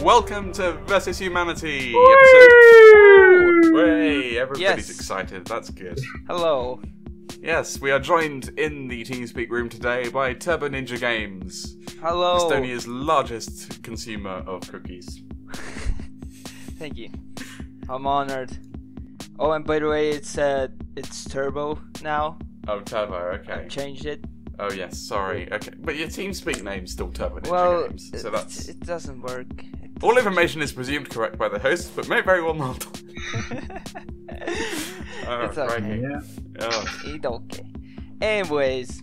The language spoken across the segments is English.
welcome to Versus Humanity episode. Hooray! Everybody's excited. That's good. Hello. Yes, we are joined in the TeamSpeak room today by Turbo Ninja Games. Hello. Estonia's largest consumer of cookies. Thank you. I'm honored. Oh, and by the way, it's Turbo now. Oh, Turbo. Okay. I changed it. Oh yes, sorry. Okay, but your TeamSpeak name's still Turbo Ninja Games, so it doesn't work. All information is presumed correct by the host, but may very well not. It's okay. Yeah. It's okay. Anyways,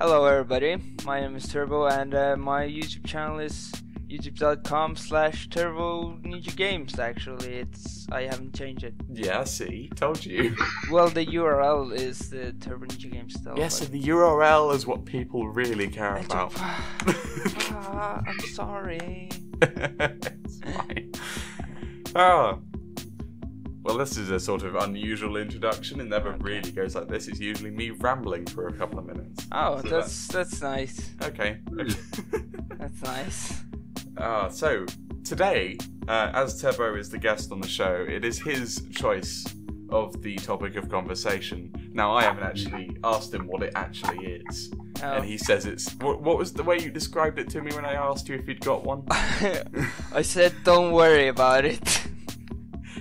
hello everybody. My name is Turbo, and my YouTube channel is youtube.com/Turbo Ninja Games. Actually, I haven't changed it. Yeah, see, told you. Well, the URL is the Turbo Ninja Games still. Yes, so the URL is what people really care about. I'm sorry. It's fine. Oh. Well, this is a sort of unusual introduction. It never really goes like this. It's usually me rambling for a couple of minutes. Oh, so that's nice. Okay. That's nice. So today, as Turbo is the guest on the show, it is his choice of the topic of conversation. Now, I haven't actually asked him what it actually is. Oh. And he says it's... What was the way you described it to me when I asked you if you'd got one? I said, don't worry about it.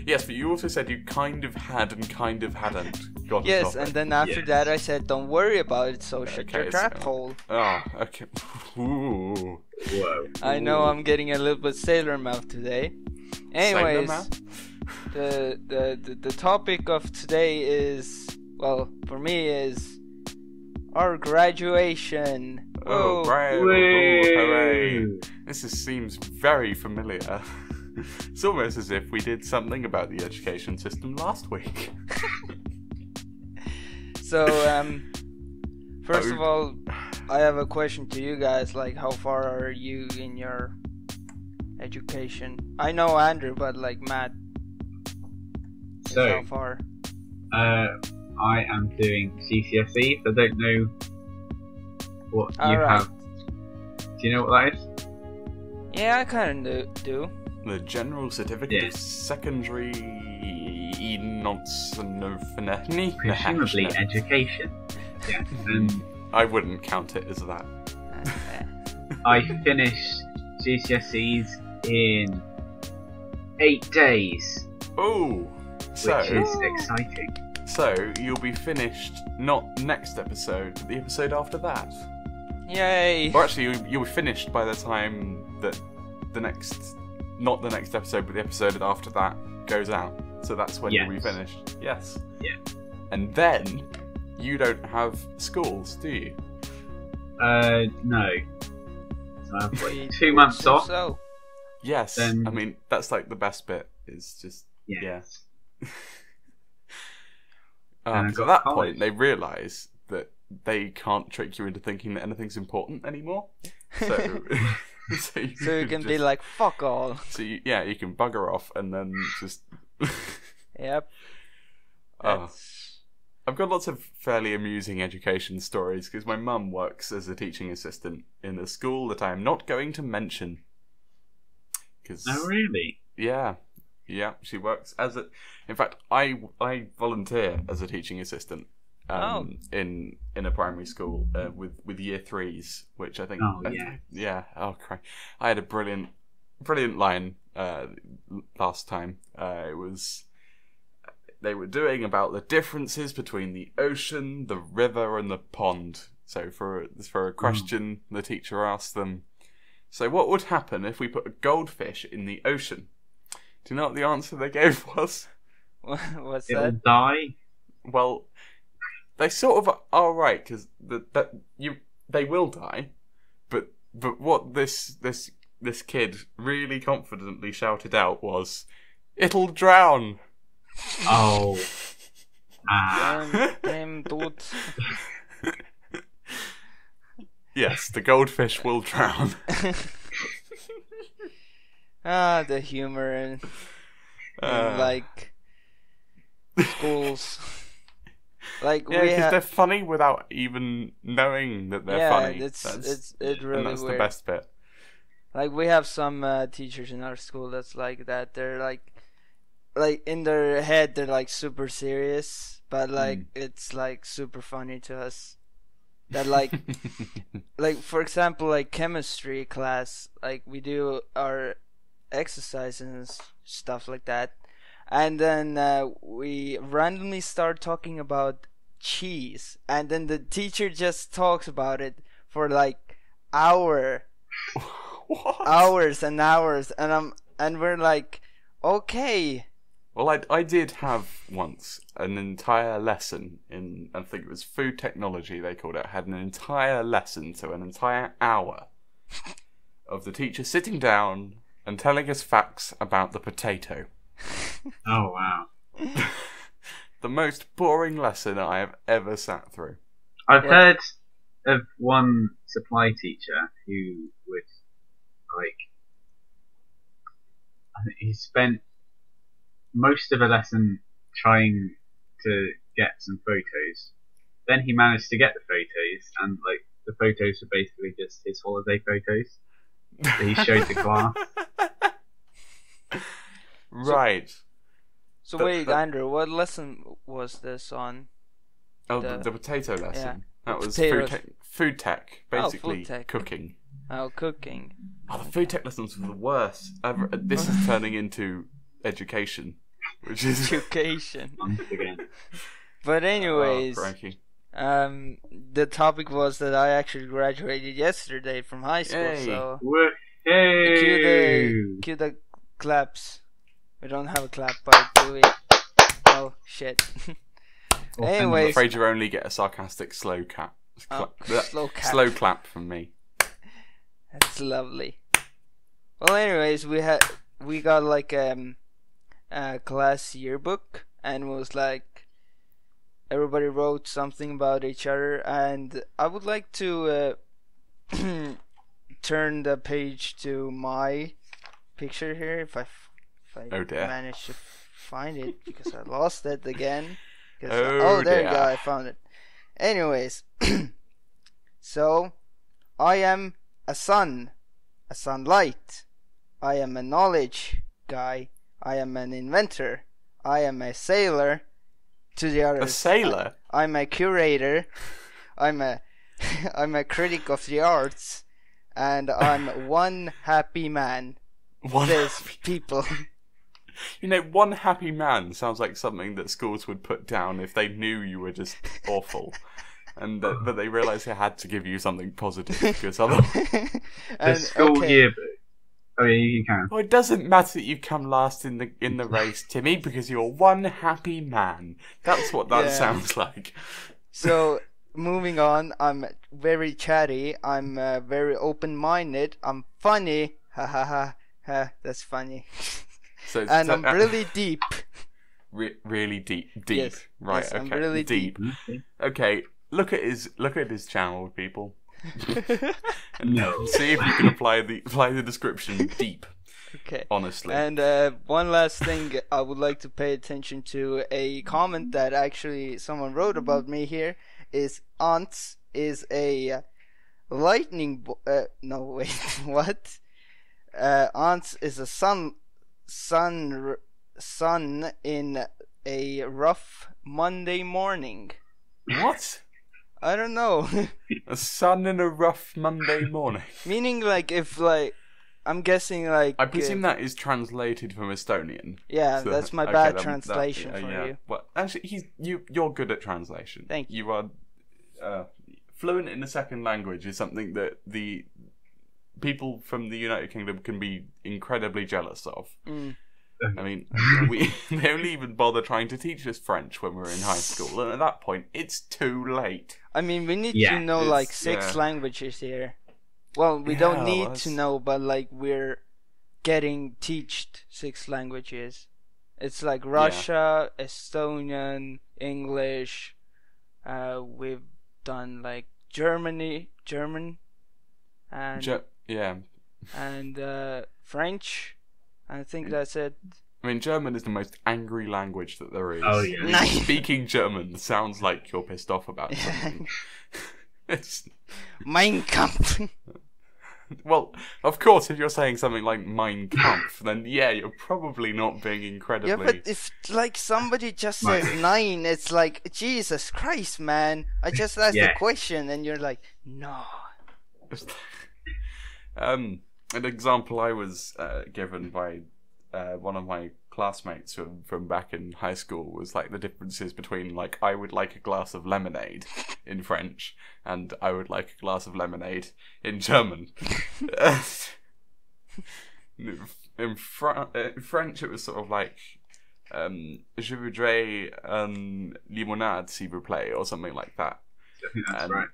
Yes, but you also said you kind of had and kind of hadn't got a Yes, topic. and then after that I said, don't worry about it, so shut your trap hole. Oh, okay. Ooh. Whoa. I know I'm getting a little bit Sailor Mouth today. Anyways, the topic of today is, well, for me is our graduation. Oh, hooray! This seems very familiar. It's almost as if we did something about the education system last week. So, first of all, I have a question to you guys. Like, how far are you in your education? I know Andrew, but like Matt. So, how far? I am doing GCSEs. I don't know what you have. Do you know what that is? Yeah, I kind of do. The General Certificate of Secondary Presumably education. Yes. I wouldn't count it as that. I finished GCSEs in 8 days. Oh, which is exciting. So you'll be finished not next episode, but the episode after that. Yay! Or actually, you'll be finished by the time that not the next episode, but the episode after that goes out. So that's when you'll be finished. Yes. Yeah. And then you don't have schools, do you? No. So I've got 2 months off. So. Yes. I mean, that's like the best bit. Is just Yes. Because at that point they realise that they can't trick you into thinking that anything's important anymore. So. So you can be like, fuck all. So you can bugger off and then just... Yep. I've got lots of fairly amusing education stories because my mum works as a teaching assistant in a school that I am not going to mention. Oh, really? Yeah, she works as a... In fact, I volunteer as a teaching assistant. In a primary school with year 3s, which I think I had a brilliant line last time. It was they were doing about the differences between the ocean, the river, and the pond. So for a question, the teacher asked them, "So what would happen if we put a goldfish in the ocean?" Do you know what the answer they gave was? What's It'll that? die. Well. They sort of are right because they will die, but what this kid really confidently shouted out was, "It'll drown." Oh. Damn dude. Yes, the goldfish will drown. The humor in like schools. Like because they're funny without even knowing that they're funny. It's really and that's weird. the best bit. Like we have some teachers in our school that's like that. They're like in their head they're like super serious, but like it's like super funny to us. That like like for example, like chemistry class, like we do our exercises and stuff like that, and then we randomly start talking about cheese, and then the teacher just talks about it for like hours and hours, and we're like, okay. Well, I did have once an entire lesson in, I think it was food technology they called it. I had an entire lesson, so an entire hour of the teacher sitting down and telling us facts about the potato. Oh, wow. The most boring lesson I have ever sat through. I've heard of one supply teacher who would, like, I think he spent most of a lesson trying to get some photos. Then he managed to get the photos, and like the photos were basically just his holiday photos that he showed the class. Right. So wait, Andrew, what lesson was this on? Oh, the potato lesson. Yeah. That was Potatoes. food tech, basically food tech. cooking. Oh, cooking. Oh, the food tech lessons were the worst. This is turning into education, which is Education. Once again. But anyways, crikey. the topic was that I actually graduated yesterday from high school, Yay. so Hey! cue the claps. We don't have a clap, but do we? Oh shit. I'm Anyways, afraid you only get a sarcastic slow clap. slow clap. Slow clap from me. That's lovely. Well, anyways, we got like a class yearbook, and it was like everybody wrote something about each other, and I would like to turn the page to my picture here if I manage to find it, because I lost it again. There you go, I found it. Anyways, so I am a sunlight. I am a knowledge guy. I am an inventor. I am a sailor. To the others, A sailor? I'm a curator. I'm a critic of the arts, and I'm one happy man. There's people. You know, one happy man sounds like something that schools would put down if they knew you were just awful. And but they realised they had to give you something positive, because otherwise... The school yearbook. Oh yeah, you can. Well, it doesn't matter that you've come last in the race, Timmy, because you're one happy man. That's what that sounds like. So, moving on, I'm very chatty, I'm very open-minded, I'm funny, ha ha ha ha, that's funny. And I'm really deep. Really deep. Yes, Right, yes, okay. I'm really deep. Okay, look at his channel, people. No. See if you can apply the description deep. Okay. Honestly. And one last thing I would like to pay attention to, a comment that actually someone wrote about me here, is Ants is a lightning no wait, what? Ants is a sun in a rough Monday morning. What? I don't know. A sun in a rough Monday morning. Meaning, like, if, like, I'm guessing, like... I presume that is translated from Estonian. Yeah, So, that's my okay, bad translation for yeah. you. Well, actually, you're good at translation. Thank you. You are fluent in a second language is something that the people from the United Kingdom can be incredibly jealous of. Mm. I mean, they only even bother trying to teach us French when we were in high school, and at that point, it's too late. I mean, we need to know, like, 6 languages here. Well, we don't need to know, but, like, we're getting taught 6 languages. It's like Russia, Estonian, English, we've done, like, German, and and French. I think that's it. I mean, German is the most angry language that there is. Oh, yeah. Speaking German sounds like you're pissed off about something. It's... Mein Kampf. Well, of course, if you're saying something like Mein Kampf, then yeah, you're probably not being incredibly... Yeah, but if like somebody just Right. says 9, it's like, Jesus Christ, man! I just asked Yeah. a question, and you're like, no. An example I was given by one of my classmates from back in high school was like the differences between like I would like a glass of lemonade in French and I would like a glass of lemonade in German. in French it was sort of like je voudrais limonade s'il vous plaît or something like that. I think that's right.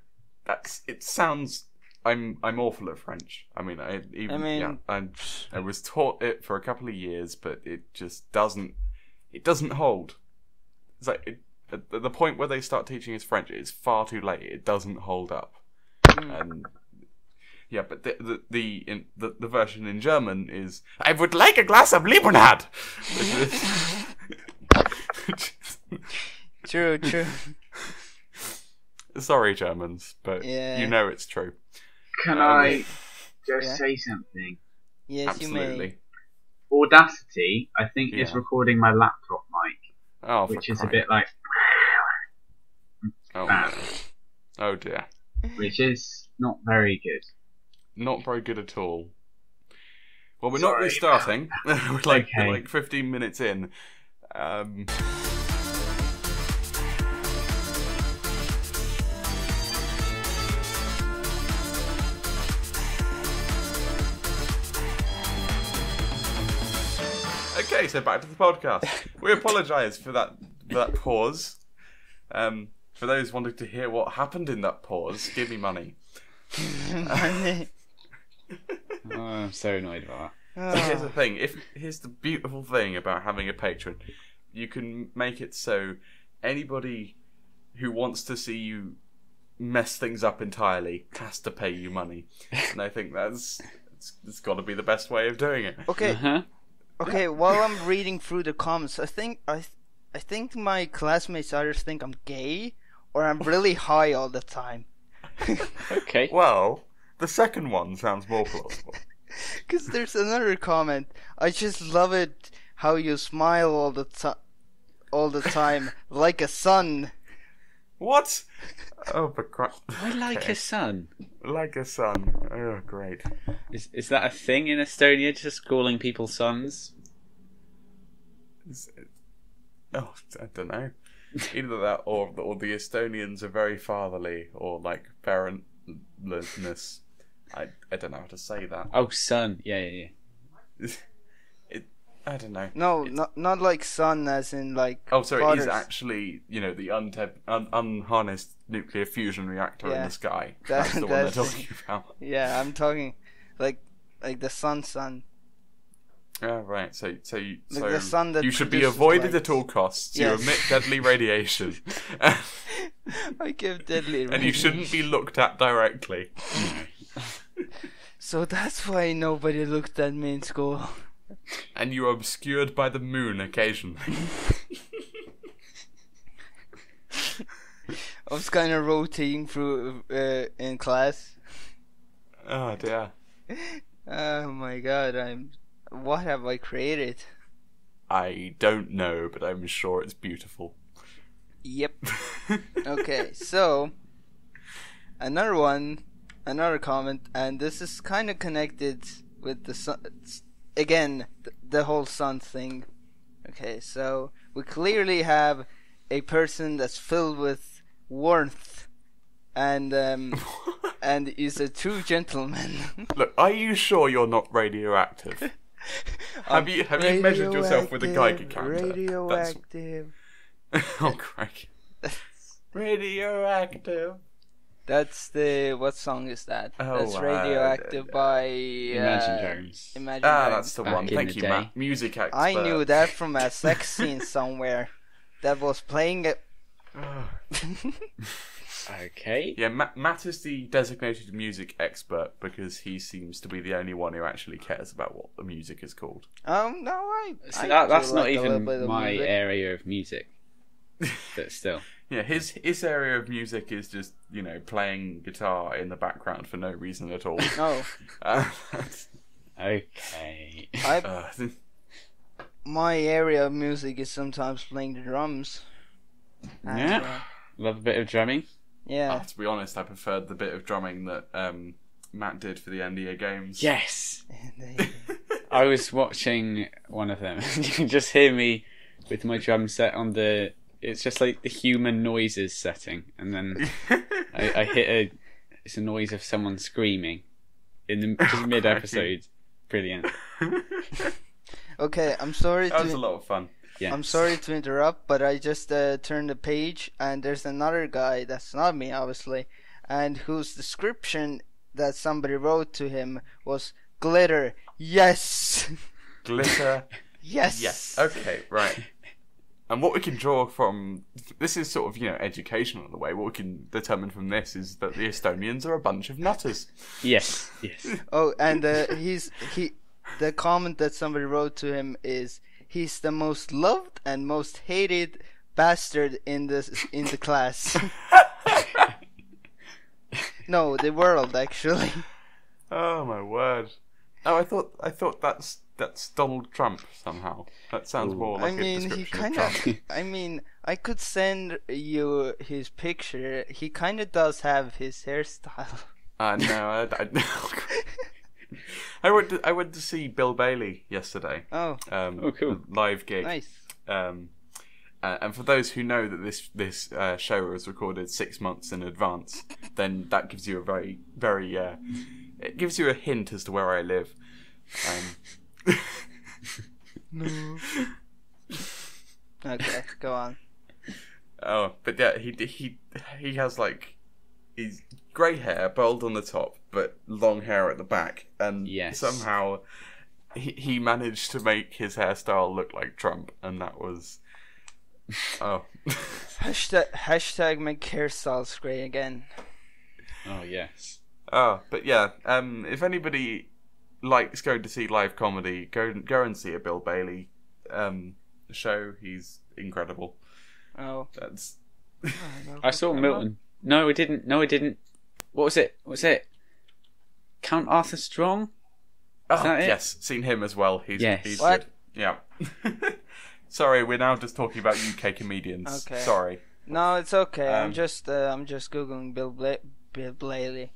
It sounds. I'm awful at French. I mean, I was taught it for a couple of years, but it just doesn't. It doesn't hold. It's like at the point where they start teaching us French, it's far too late. It doesn't hold up. And yeah, but the version in German is I would like a glass of Limonade. True. Sorry, Germans, but you know it's true. Can I just say something? Yes, Absolutely. you may. Audacity, I think, is Yeah. recording my laptop mic, Oh, for which is a crying- bit like, Oh, bad, no. Oh dear. which is not very good. Not very good at all. Well, we're Sorry. not restarting. we're Okay. like 15 minutes in. Okay, so back to the podcast. We apologise for that pause. For those wanting to hear what happened in that pause, give me money. Oh, I'm so annoyed about So here's the thing. Here's the beautiful thing about having a patron. You can make it so anybody who wants to see you mess things up entirely has to pay you money, and I think it's got to be the best way of doing it. Okay. Uh-huh. Okay, while I'm reading through the comments, I think my classmates either think I'm gay or I'm really high all the time. Okay. Well, the second one sounds more plausible. Because there's another comment. I just love it how you smile all the time like a sun. What? Oh, for Christ. I like a sun. Like a sun. Oh, great. Is that a thing in Estonia, just calling people sons? Oh, I don't know. Either that or the Estonians are very fatherly or like parentlessness. I don't know how to say that. Oh, sun. Yeah. I don't know. No, not like sun as in like. Oh, sorry, fathers. it is actually, the unharnessed nuclear fusion reactor in Yeah. the sky. That- That's the one they're that's- talking about. Yeah, I'm talking like the sun. Oh, right. So the sun that you should be produces avoided light. at all costs. Yes. You emit deadly radiation. I give deadly. And you shouldn't be looked at directly. So that's why nobody looked at me in school. And you are obscured by the moon occasionally. I was kind of rotating through in class. Oh, dear. Oh my god! What have I created? I don't know, but I'm sure it's beautiful. Yep. Okay, so another comment, and this is kind of connected with the sun again, the whole sun thing. Okay, so we clearly have a person that's filled with warmth and is a true gentleman. Look, are you sure you're not radioactive? Have you measured yourself with a Geiger counter? Radioactive. Oh, Craig. Radioactive. That's the what song is that? Oh, That's Radioactive by Imagine Dragons. Imagine Ah, Dragons. that's the Back one. in Thank the you, day. Matt. Music expert. I knew that from a sex scene somewhere that was playing it. Okay. Yeah, Matt is the designated music expert because he seems to be the only one who actually cares about what the music is called. No, So I that's do not like a little even bit of my music. area of music. But still. Yeah, his area of music is just, playing guitar in the background for no reason at all. Oh, Okay. my area of music is sometimes playing the drums. And, Yeah. Love a bit of drumming. yeah. to be honest, I preferred the bit of drumming that Matt did for the NDA games. Yes. I was watching one of them. You can just hear me with my drum set on the. It's just like the human noises setting, and then I hit it's a noise of someone screaming in the just mid episode. Brilliant. Okay, I'm sorry That was to a lot of fun. Yeah. I'm sorry to interrupt, but I just turned the page and there's another guy that's not me, obviously, and whose description that somebody wrote to him was glitter. Yes. Glitter. Yes. Yes. Okay. Right. And what we can draw from this is sort of educational in a way. What we can determine from this is that the Estonians are a bunch of nutters. Yes. Oh, and the comment that somebody wrote to him is he's the most loved and most hated bastard in the class. No, the world actually. Oh my word! Oh, I thought that's Donald Trump somehow. That sounds more like a he description kind of of. Trump. I could send you his picture. He kind of does have his hairstyle. No, I went to see Bill Bailey yesterday. Oh, Cool. Live gig. nice. And for those who know that this show was recorded 6 months in advance, then that gives you a very, very it gives you a hint as to where I live. No. Okay, go on. Oh, but yeah, he has he's grey hair, bald on the top, but long hair at the back, and Yes. somehow he managed to make his hairstyle look like Trump, and that was Hashtag make hairstyles great again. Oh yes. But yeah, if anybody likes going to see live comedy, go and see a Bill Bailey show. He's incredible. Oh. That's I saw Milton. No, I didn't. What was it? Count Arthur Strong? that it? Yes, seen him as well. Yes. He's What? good. Yeah. Sorry, we're now just talking about UK comedians. Okay. Sorry. No, it's okay. I'm Um, just googling Bill Bailey. Bill Bailey.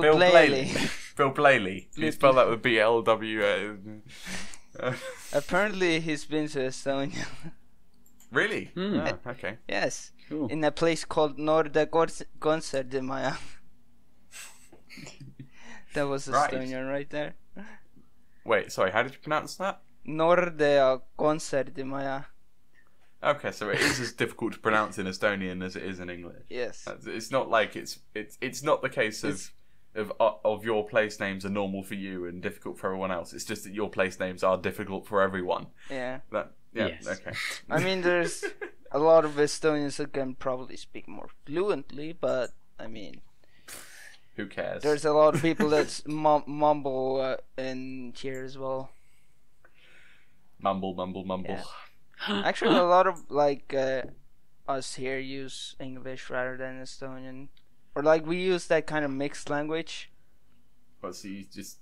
Blaley. Bill Blaley. You spell that with BLW. Apparently, he's been to Estonia. Really? Hmm. Oh, okay. Yes, Cool. in a place called Konsertmaja. That was Right. Estonian right there. Wait, sorry, how did you pronounce that? Nordea Konsertmaja. Okay, so it is as difficult to pronounce in Estonian as it is in English. Yes. It's not like it's not the case of your place names are normal for you and difficult for everyone else. It's just that your place names are difficult for everyone. Yeah. Yes. Okay. I mean, there's a lot of Estonians who can probably speak more fluently, but I mean, Who cares? there's a lot of people that mumble in here as well. Mumble. Yeah. Actually, a lot of us here use English rather than Estonian, or we use that kind of mixed language. Well, so you just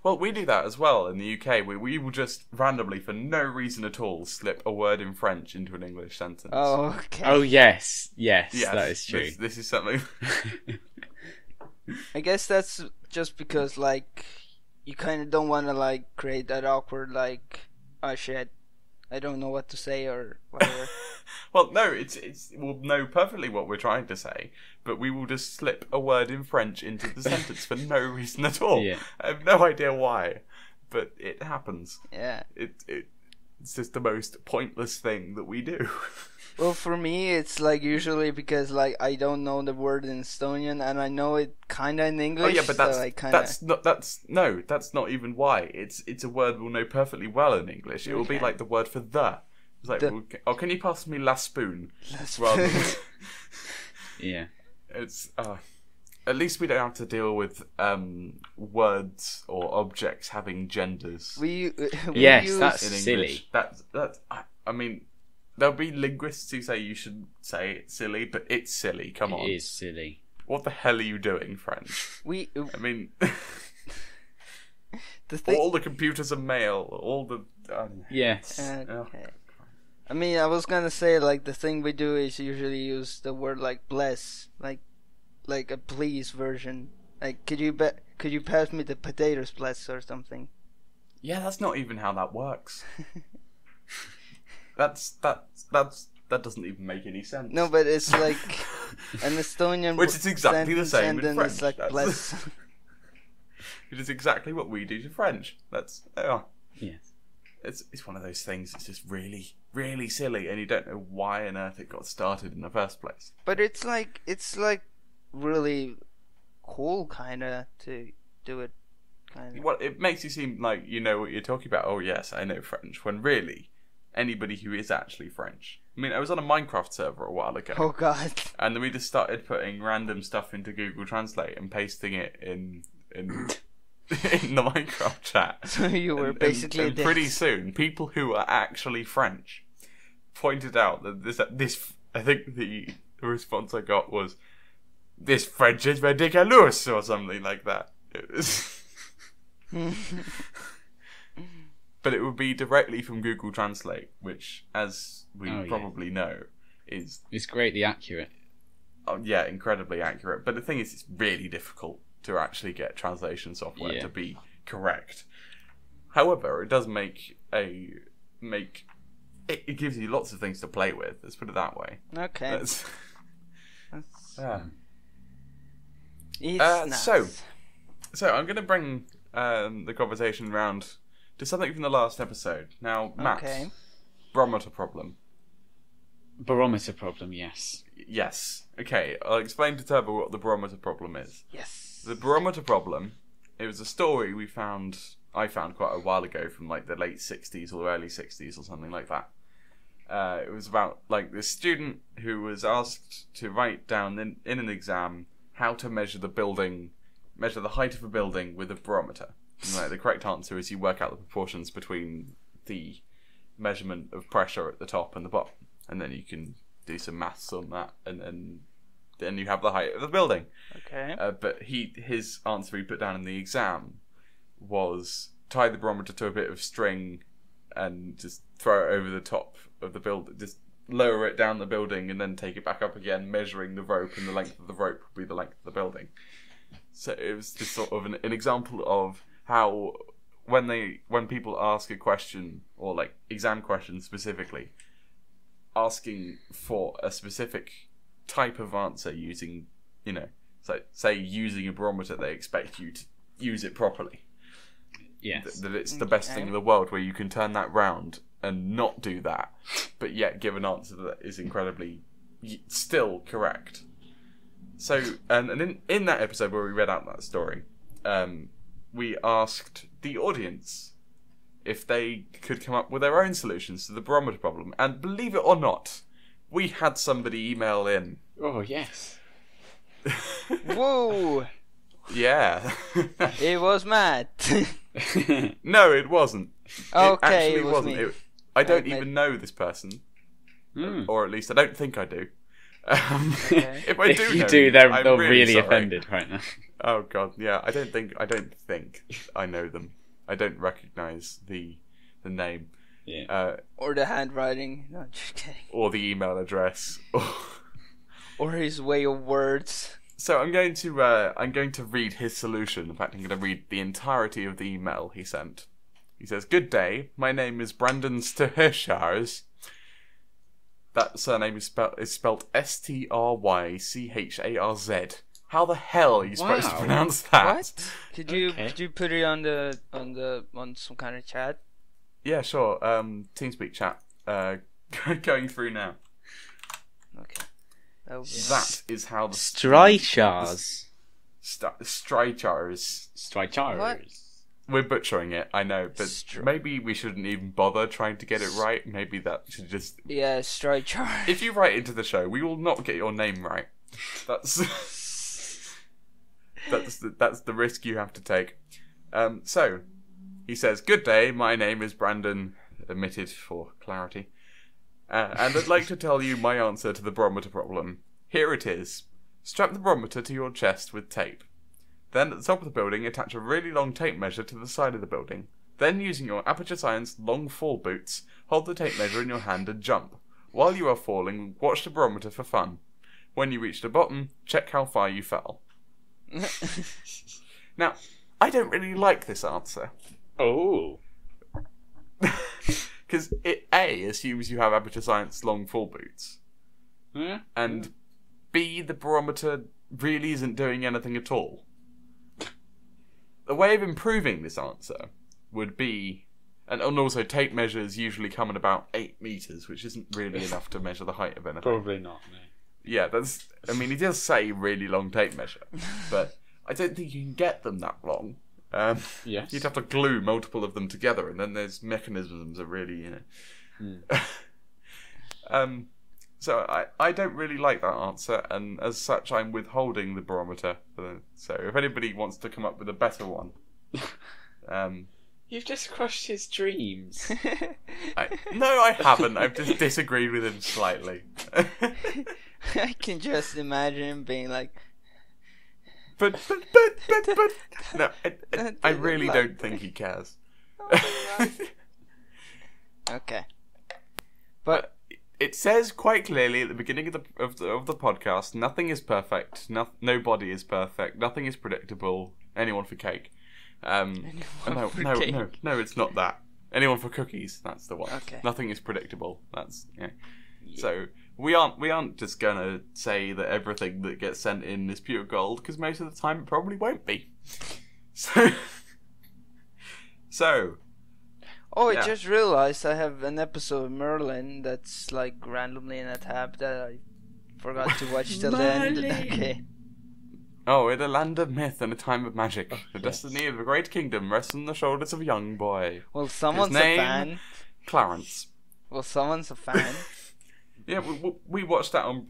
well, we do that as well in the UK. We will just randomly, for no reason at all, slip a word in French into an English sentence. Oh, okay. Oh yes, yes, that is true. This is something. I guess that's just because you kind of don't want to create that awkward oh shit, I don't know what to say or whatever. Well, no, we'll know perfectly what we're trying to say, but we will just slip a word in French into the sentence for no reason at all. Yeah. I have no idea why, but it happens. Yeah. It's just the most pointless thing that we do. Well, for me, it's usually because I don't know the word in Estonian and I know it kind of in English. Oh yeah, but so I kinda... that's not even why. It's a word we'll know perfectly well in English. It will be Okay. like the word for the. It's like, can you pass me la spoon? That's Rather than, Yeah. it's at least we don't have to deal with words or objects having genders we Yes, use... that's in silly. English. That's I mean, there'll be linguists who say you shouldn't say it's silly, but it's silly. Come on. It is silly. What the hell are you doing, French? I mean, all the computers are male. All the yes. Okay. I mean, I was gonna say like the thing we do is usually use the word like bless, like a please version. Like, could you pass me the potatoes, bless, or something? Yeah, that's not even how that works. That doesn't even make any sense. No, but it's like an Estonian which is exactly the same in French. It's like bless. It is exactly what we do to French. Yes. It's one of those things. It's just really, really silly, and you don't know why on earth it got started in the first place. But it's like really cool, kinda, to do it. Kinda. Well, it makes you seem like you know what you're talking about. Oh yes, I know French. When really, anybody who is actually French. I mean, I was on a Minecraft server a while ago. Oh god. And then we just started putting random stuff into Google Translate and pasting it in in the Minecraft chat. So you were basically and pretty soon, people who are actually French pointed out that this I think the response I got was, "This French is ridiculous," or something like that. It was but it would be directly from Google Translate, which, as we probably know, it's greatly accurate. Yeah, incredibly accurate. But the thing is, it's really difficult to actually get translation software to be correct. However, it does it gives you lots of things to play with. Let's put it that way. Okay. So I'm going to bring the conversation round to something from the last episode. Now, Matt, barometer problem. Barometer problem, yes. Yes. Okay, I'll explain to Turbo what the barometer problem is. Yes. The barometer problem, it was a story I found quite a while ago from like the late 60s or early 60s or something like that. It was about like this student who was asked to write down in an exam how to measure the height of a building with a barometer. And, like, the correct answer is you work out the proportions between the measurement of pressure at the top and the bottom, and then you can do some maths on that, and then you have the height of the building. Okay. But his answer he put down in the exam was tie the barometer to a bit of string and just throw it over the top of the building, just lower it down the building and then take it back up again, measuring the rope, and the length of the rope would be the length of the building. So it was just sort of an example of how when people ask a question, or like exam questions specifically, asking for a specific type of answer using, so say using a barometer, they expect you to use it properly. Yes. That it's the best thing in the world, where you can turn that round and not do that, but yet give an answer that is incredibly still correct. So, and in that episode where we read out that story, we asked the audience if they could come up with their own solutions to the barometer problem. And believe it or not, we had somebody email in. Oh, yes. Whoa! Yeah. It was Matt. No, it wasn't. Okay, it was wasn't. me. I don't even know this person. Or at least I don't think I do. If I do, if you know, do, I'm they're really really sorry. offended right now. Oh god, yeah. I don't think I know them. I don't recognise the name. Yeah. Or the handwriting. No, just kidding. Or the email address. Or his way of words. So I'm going to read his solution. In fact, I'm going to read the entirety of the email he sent. He says, "Good day. My name is Brandon Strycharz. That surname is spelled Strycharz. How the hell are you supposed to pronounce that?" What? Could you put it on some kind of chat? Yeah, sure. TeamSpeak chat. Going through now. Okay. That is how the Strycharz. Strycharz. Strycharz. We're butchering it, I know, but maybe we shouldn't even bother trying to get it right. Maybe that should just... Yeah, Strycharz. If you write into the show, we will not get your name right. That's the risk you have to take. So, he says, "Good day, my name is Brandon," omitted for clarity. And I'd like to tell you my answer to the barometer problem. Here it is. Strap the barometer to your chest with tape. Then at the top of the building, attach a really long tape measure to the side of the building. Then, using your Aperture Science long fall boots, hold the tape measure in your hand and jump. While you are falling, watch the barometer for fun. When you reach the bottom, check how far you fell. Now, I don't really like this answer. Oh. Because it A, assumes you have Aperture Science long fall boots. Yeah. And B, the barometer really isn't doing anything at all. The way of improving this answer would be... And also, tape measures usually come at about 8 metres, which isn't really enough to measure the height of anything. Probably not, no. Yeah, that's... I mean, it does say really long tape measure, but I don't think you can get them that long. Yes. You'd have to glue multiple of them together, and then there's mechanisms that really, So I don't really like that answer, and as such, I'm withholding the barometer. So if anybody wants to come up with a better one, You've just crushed his dreams. No, I haven't. I've just disagreed with him slightly. I can just imagine him being like, but. No, I really don't think he cares. okay. But it says quite clearly at the beginning of the podcast, nothing is perfect. Nobody is perfect. Nothing is predictable. Anyone for cake. No, it's not that. Anyone for cookies. That's the one. Okay. Nothing is predictable. That's yeah. So we aren't just gonna say that everything that gets sent in is pure gold, because most of the time it probably won't be. So. Oh, I just realized I have an episode of Merlin that's like randomly in a tab that I forgot to watch till the end. Okay. Oh, in a land of myth and a time of magic, the yes. destiny of a great kingdom rests on the shoulders of a young boy. Well, someone's His name, a fan. Clarence. Well, someone's a fan. Yeah, we watched that on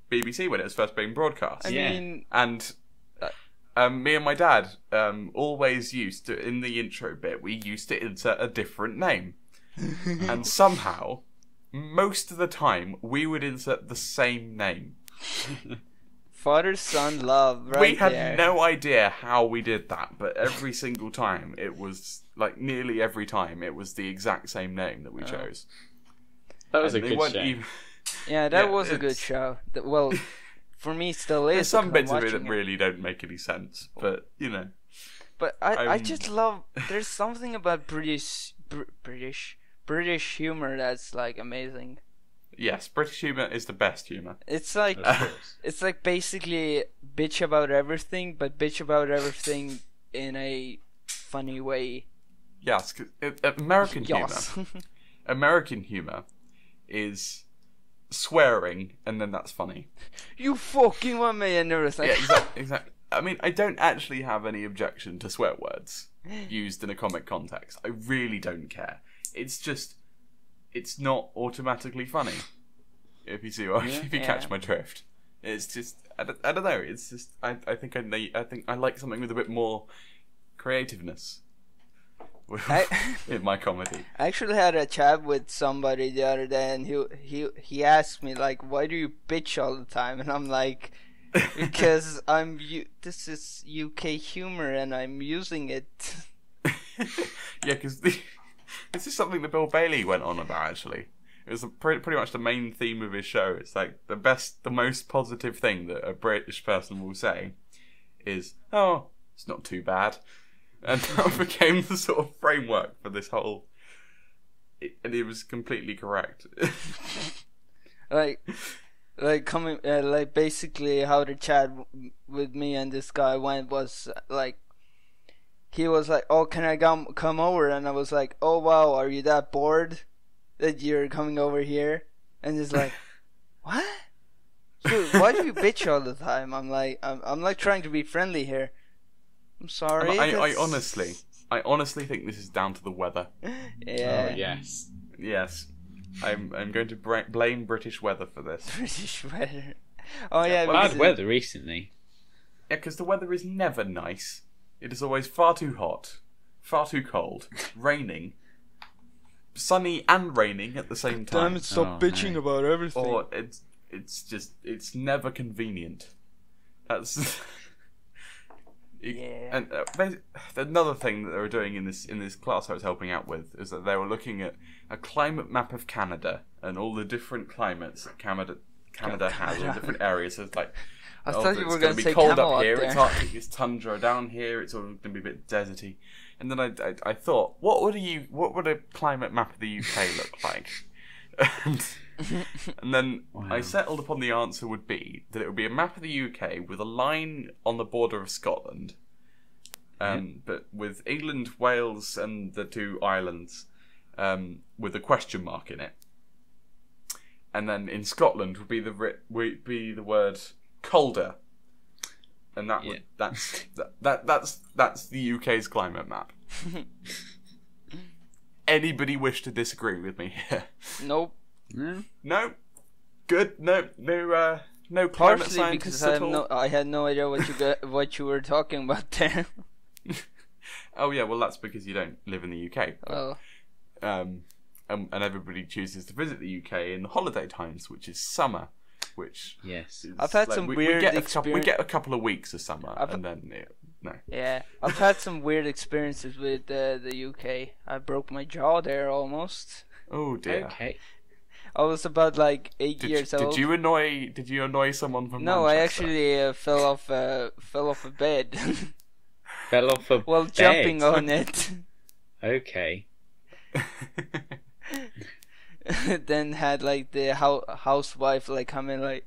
BBC when it was first being broadcast. I mean, and me and my dad always used to, in the intro bit, we used to insert a different name. And somehow, most of the time, we would insert the same name. father, son, love, right We had there. no idea how we did that, but every single time, it was, like, nearly every time, it was the exact same name that we chose. That was And a they good weren't show. even- Yeah, that Yeah, was a good it's- show. Well, for me, still is. There's some because I'm bits of it that watching really don't make any sense, but, you know. But I I'm- just love. There's something about British humor that's like amazing. Yes, British humour is the best humour. It's like Of course. it's like basically bitch about everything, but bitch about everything in a funny way. Yes, 'cause American humour. Yes. American humour is swearing, and then that's funny. You fucking want me and everything. Yeah, exactly. I mean, I don't actually have any objection to swear words used in a comic context. I really don't care. It's just, it's not automatically funny. If you see, if you catch my drift, it's just, I don't know. It's just, I think I like something with a bit more creativeness in my comedy. I actually had a chat with somebody the other day, and he asked me like, "Why do you bitch all the time?" And I'm like, "Because this is UK humor, and I'm using it." Yeah, because this is something that Bill Bailey went on about. Actually, it was pretty much the main theme of his show. It's like the most positive thing that a British person will say is, "Oh, it's not too bad." And that became the sort of framework for this whole... And it was completely correct. like coming, like basically how the chat with me and this guy went was like, he was like, "Oh, can I come over?" And I was like, "Oh wow, are you that bored that you're coming over here?" And he's like, "What? Dude, why do you bitch all the time?" I'm like, I'm like trying to be friendly here. I'm sorry. I honestly think this is down to the weather. Yeah. Oh, yes. Yes. I'm going to blame British weather for this. British weather. Oh yeah. well, Bad weather recently. Yeah, because the weather is never nice. It is always far too hot, far too cold, raining, sunny and raining at the same time. Damn it! Stop bitching about everything. Or it's never convenient. That's Yeah. And another thing that they were doing in this class I was helping out with is that they were looking at a climate map of Canada and all the different climates that Canada has, all different areas. So it's like, I thought you were going to say be cold camel up here. there. It's Arctic, it's tundra down here. It's all going to be a bit deserty. And then I thought, what would a climate map of the UK look like? And then I settled upon the answer would be that it would be a map of the UK with a line on the border of Scotland, but with England, Wales, and the two islands with a question mark in it. And then in Scotland would be the word colder, and that's the UK's climate map. Anybody wish to disagree with me here? Nope. No. Good. No climate Partially scientists because at all. I had no idea what you were talking about there. Oh yeah, well that's because you don't live in the UK. Oh. And everybody chooses to visit the UK in the holiday times, which is summer. Which yes, I've had some weird we get a couple of weeks of summer, and then no. Yeah, I've had some weird experiences with the UK. I broke my jaw there almost. Oh dear. Okay. I was about like 8 years old. Did you annoy someone from No, Manchester? I actually fell off a bed Fell off a while bed. jumping on it. Okay. Then had like the housewife like coming like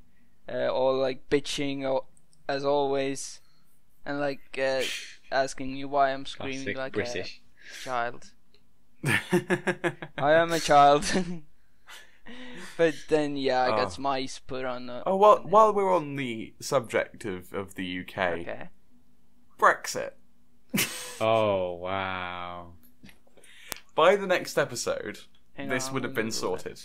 all like bitching as always, and like asking me why I'm screaming Classic like British. a child. I am a child. But then I got some ice put on the. Oh well, while we're on the subject of the UK, Okay. Brexit. Oh wow. By the next episode, this on, would have been let me sorted.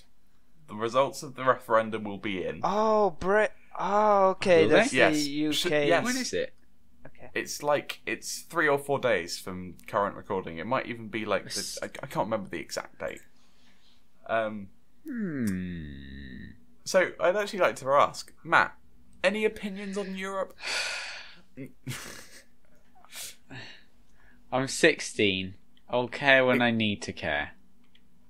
The results of the referendum will be in. Oh, okay, Will that's they? the UK. Yes. When is it? Okay. It's 3 or 4 days from current recording. It might even be like I can't remember the exact date. So I'd actually like to ask Matt, any opinions on Europe? I'm 16. I'll care when I need to care.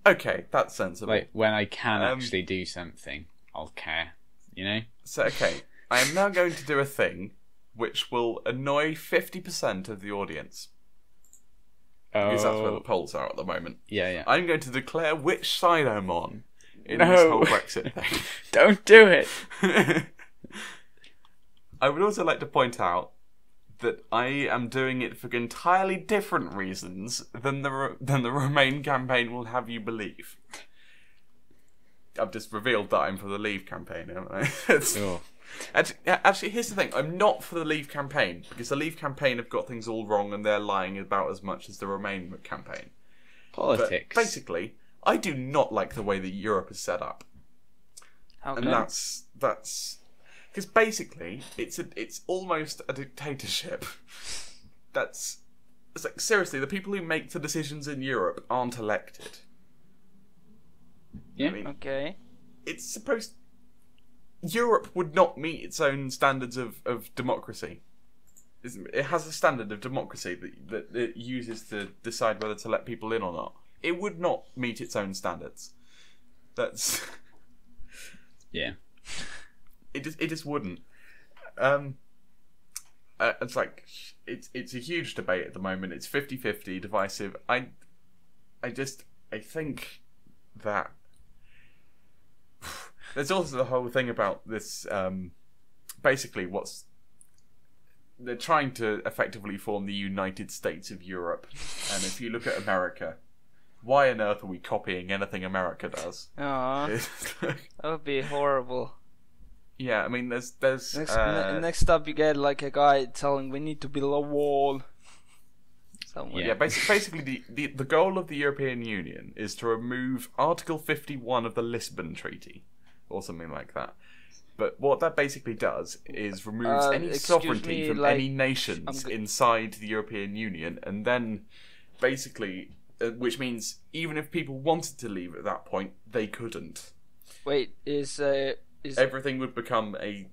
Okay, that's sensible. Like when I can actually do something, I'll care. You know. So okay, I am now going to do a thing which will annoy 50% of the audience. Because that's where the polls are at the moment. Yeah. I'm going to declare which side I'm on in No. this whole Brexit thing. Don't do it. I would also like to point out that I am doing it for entirely different reasons than the Remain campaign will have you believe. I've just revealed that I'm for the Leave campaign, haven't I? Sure. Actually, here's the thing. I'm not for the Leave campaign, because the Leave campaign have got things all wrong and they're lying about as much as the Remain campaign. Politics. But basically, I do not like the way that Europe is set up. Okay. And that's because basically it's almost a dictatorship. It's like, seriously, the people who make the decisions in Europe aren't elected. Yeah. I mean, Okay. it's supposed. Europe would not meet its own standards of democracy. It has a standard of democracy that it uses to decide whether to let people in or not. It would not meet its own standards. That's. Yeah. It just wouldn't. It's like it's a huge debate at the moment. It's 50-50, divisive. I think that there's also the whole thing about this. Basically, they're trying to effectively form the United States of Europe, and if you look at America, why on earth are we copying anything America does? Aww. That would be horrible. Yeah, I mean, there's Next up, you get like a guy telling we need to build a wall. Somewhere. Yeah, basically the goal of the European Union is to remove Article 51 of the Lisbon Treaty, or something like that. But what that basically does is removes any sovereignty me, from like, any nations inside the European Union, and then basically which means even if people wanted to leave at that point, they couldn't. Wait, is Everything would become it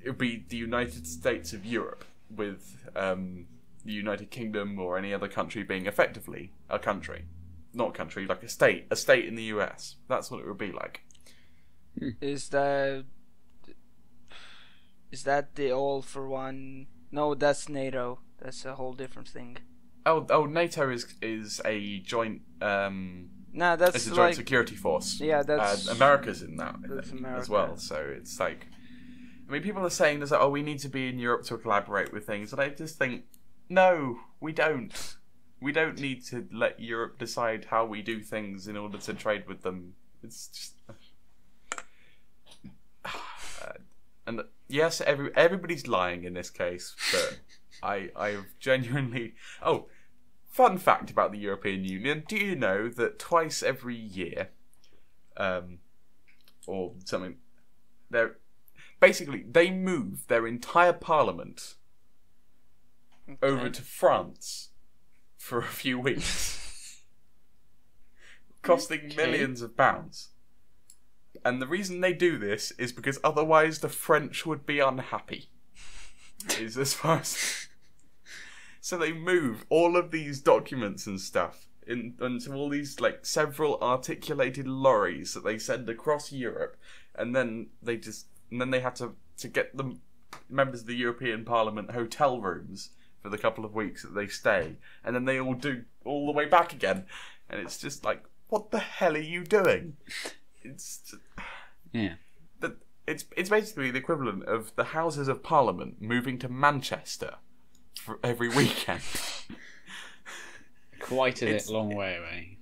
would be the United States of Europe, with the United Kingdom or any other country being effectively a country. Not country, like a state in the US. That's what it would be like. is that the all for one? No, that's NATO. That's a whole different thing. Oh, NATO is a joint Nah, that's it's a joint like security force. yeah, that's America's in that that's as America. well. So it's like, I mean, people are saying there's like, oh, we need to be in Europe to collaborate with things, and I just think, no, we don't. We don't need to let Europe decide how we do things in order to trade with them. It's just, and yes, everybody's lying in this case, but I've genuinely. Oh, fun fact about the European Union: do you know that twice every year, or something, they move their entire parliament over to France for a few weeks, costing millions of pounds. And the reason they do this is because otherwise the French would be unhappy. Is as far as so they move all of these documents and stuff into all these like several articulated lorries that they send across Europe, and then they have to get the members of the European Parliament hotel rooms for the couple of weeks that they stay, and then they all do all the way back again, and it's just like, what the hell are you doing? It's Yeah. It's basically the equivalent of the Houses of Parliament moving to Manchester for every weekend. Quite a long way away.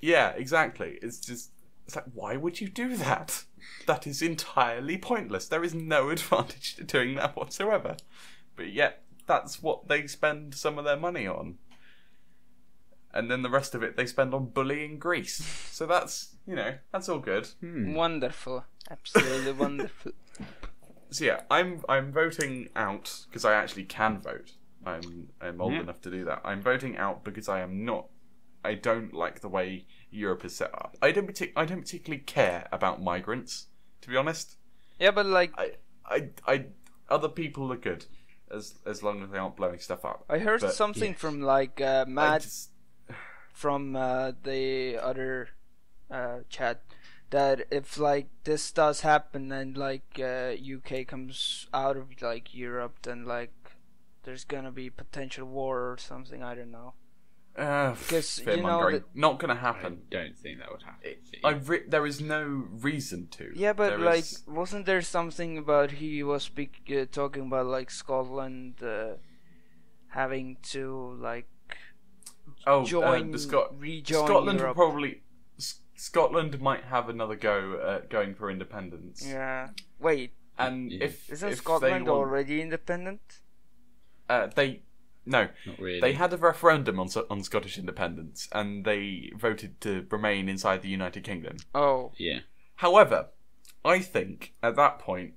Yeah, exactly. It's like, why would you do that? That is entirely pointless. There is no advantage to doing that whatsoever. But yet, that's what they spend some of their money on. And then the rest of it they spend on bullying Greece. So that's all good. Wonderful, absolutely wonderful. So yeah, I'm voting out because I actually can vote. I'm old enough to do that. I'm voting out because I don't like the way Europe is set up. I don't particularly care about migrants, to be honest. Yeah, but like I other people are good as long as they aren't blowing stuff up. I heard something from like Matt from the other chat that if like this does happen and like UK comes out of like Europe, then like there's gonna be potential war or something. I don't know. Because you know not gonna happen. I don't think that would happen. There is no reason to. Yeah, but like, wasn't there something about he was talking about like Scotland having to like rejoin Scotland Europe? probably. Scotland might have another go at going for independence. Yeah. Wait. And isn't Scotland already independent? No, not really. They had a referendum on Scottish independence, and they voted to remain inside the United Kingdom. Oh, yeah. However, I think at that point,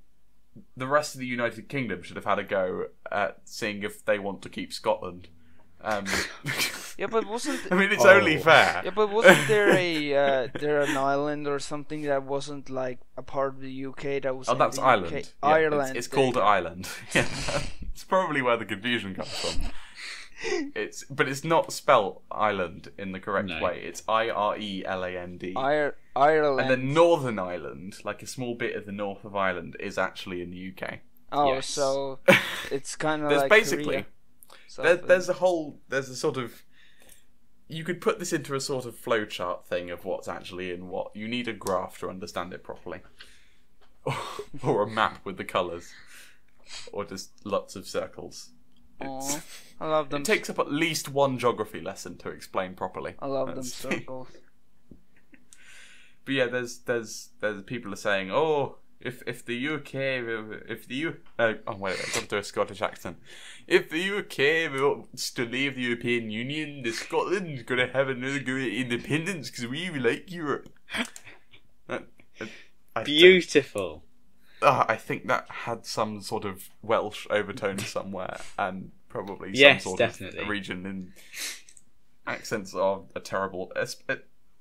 the rest of the United Kingdom should have had a go at seeing if they want to keep Scotland. yeah, but wasn't? I mean, it's only fair. Yeah, but wasn't there an island or something that wasn't like a part of the UK that was? Oh, that's Ireland. UK? Yeah, Ireland. It's called Ireland. Yeah, it's probably where the confusion comes from. But it's not spelt Ireland in the correct way. It's Ireland. Ireland. And then Northern Ireland, like a small bit of the north of Ireland, is actually in the UK. Oh, yes. So it's kind of there's like basically Korea. there's a sort of, you could put this into a sort of flowchart thing of what's actually in what. You need a graph to understand it properly, or a map with the colours, or just lots of circles. Aww, I love them. It takes up at least one geography lesson to explain properly. I love them circles. But yeah, there's people are saying, oh, if the UK oh wait, I've got to do a Scottish accent. If the UK wants to leave the European Union, then Scotland's gonna have another go at independence because we like Europe. Beautiful. I think that had some sort of Welsh overtone somewhere, and probably some sort definitely. of region in. accents are terrible.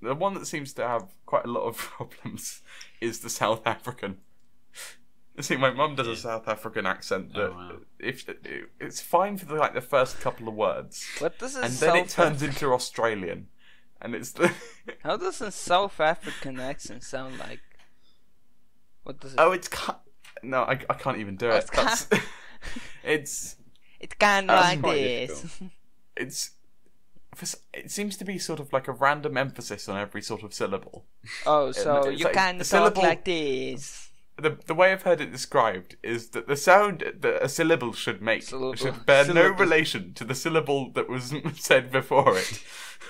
The one that seems to have quite a lot of problems is the South African. See, my mum does a South African accent that it's fine for the first couple of words, What does and then it turns into Australian, and it's the How does a South African accent sound like? What does it? oh, it's no, I can't even do it. It's It's kind of like quite this. it seems to be sort of like a random emphasis on every sort of syllable. Oh, so It's you like kind the of talk syllable- like this. The way I've heard it described is that the sound that a syllable should make Syllable. should bear no Syllable. relation to the syllable that was said before it,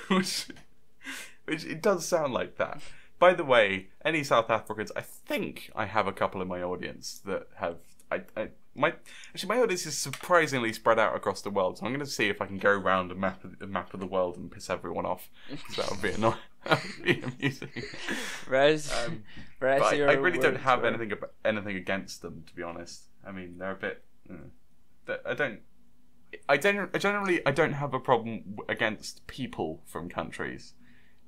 which it does sound like that. By the way, any South Africans, I think I have a couple in my audience that have. My audience is surprisingly spread out across the world, so I'm going to see if I can go around a map of the world and piss everyone off. So that would be annoying. That would be amusing. But I really don't have anything against them, to be honest. I mean, they're a bit. I don't have a problem against people from countries.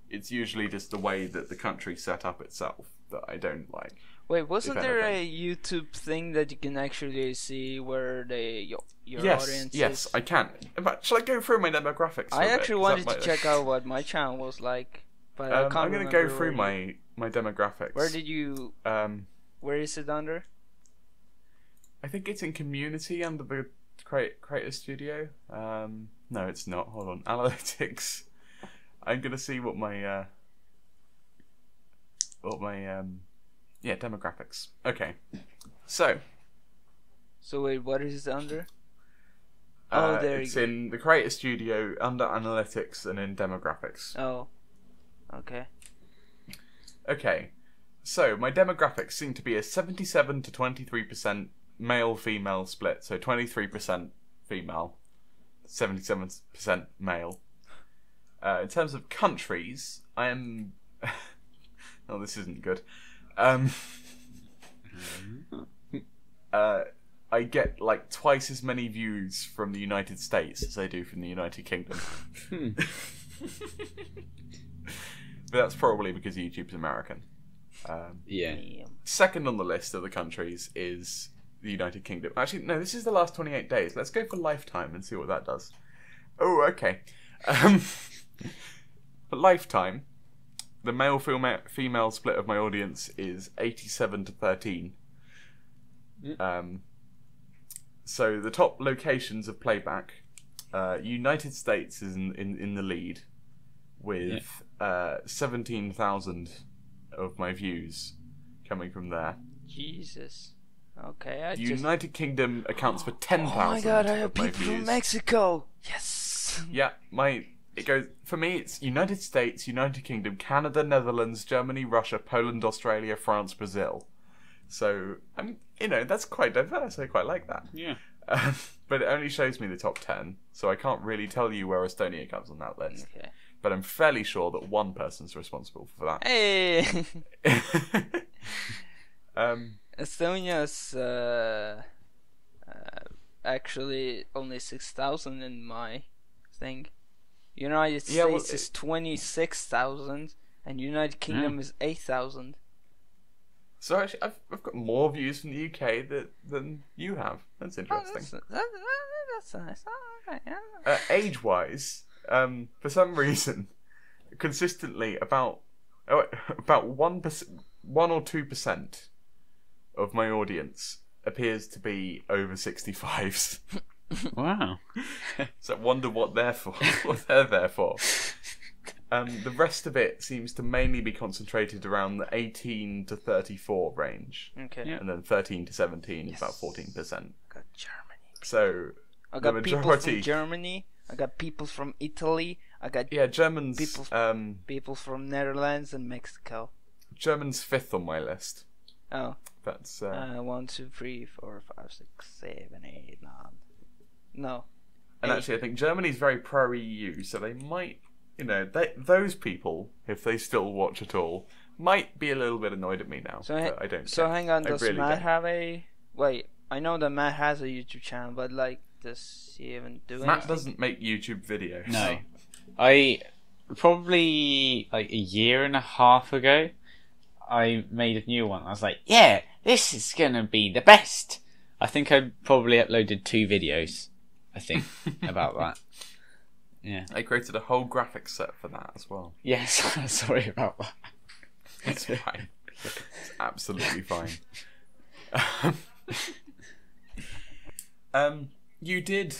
It's usually just the way that the country set up itself that I don't like. Wait, wasn't if there a anything. YouTube thing that you can actually see where your Yes, audience yes, is? I can. In fact, shall I go through my demographics? I actually wanted to check out what my channel was like, but I can't I'm going to remember go through where my demographics. Where did you? Where is it under? I think it's in community under the Creator Studio. No, it's not. Hold on, analytics. I'm gonna see what my demographics. Okay, so wait, what is it under? Oh, there it's you go. in the Creator Studio under analytics and in demographics. Oh, okay. Okay, so my demographics seem to be a 77 to 23% male-female split. So 23% female, 77% male. In terms of countries, I am. Oh, this isn't good. I get like twice as many views from the United States as I do from the United Kingdom. But that's probably because YouTube's American. Yeah. Second on the list of the countries is the United Kingdom. Actually, no, this is the last 28 days. Let's go for lifetime and see what that does. Oh, okay. For lifetime, the male-female split of my audience is 87 to 13. So the top locations of playback, United States is in the lead with 17,000 of my views coming from there. Jesus. Okay, The United Kingdom accounts for 10,000. Oh my god, I have of my people from views. Mexico. Yes. Yeah, it goes for me. It's United States, United Kingdom, Canada, Netherlands, Germany, Russia, Poland, Australia, France, Brazil. So that's quite diverse. I quite like that. Yeah. But it only shows me the top 10, so I can't really tell you where Estonia comes on that list. Okay. But I'm fairly sure that one person's responsible for that. Hey. Estonia's Estonia's actually only 6,000 in my thing. United States is 26,000 and United Kingdom is 8,000. So actually, I've got more views from the UK than you have. That's interesting. That's nice. Oh, okay, yeah. Age-wise, for some reason, consistently about 1%, 1 or 2% of my audience appears to be over 65s. Wow. So I wonder what they're for. What they're there for. The rest of it seems to mainly be concentrated around the 18 to 34 range. Okay. Yeah. And then 13 to 17 is about 14%. I got Germany. So I the got people majority, from Germany. I got people from Italy. I got Germans. people from Netherlands and Mexico. German's 5th on my list. Oh. That's 1, 2, 3, 4, 5, 6, 7, 8, 9. No. and 8. actually, I think Germany's very pro-EU, so they might, those people, if they still watch at all, might be a little bit annoyed at me now. But I don't. So care. hang on, I does really Matt don't. have a? Wait, I know that Matt has a YouTube channel, but like, does he even do anything? Matt doesn't make YouTube videos. No. I probably like a year and a half ago, I made a new one. I was like, yeah, this is gonna be the best. I think I probably uploaded 2 videos. I think about that. Yeah. I created a whole graphics set for that as well. Yes. Sorry about that. It's fine. It's absolutely fine. You did.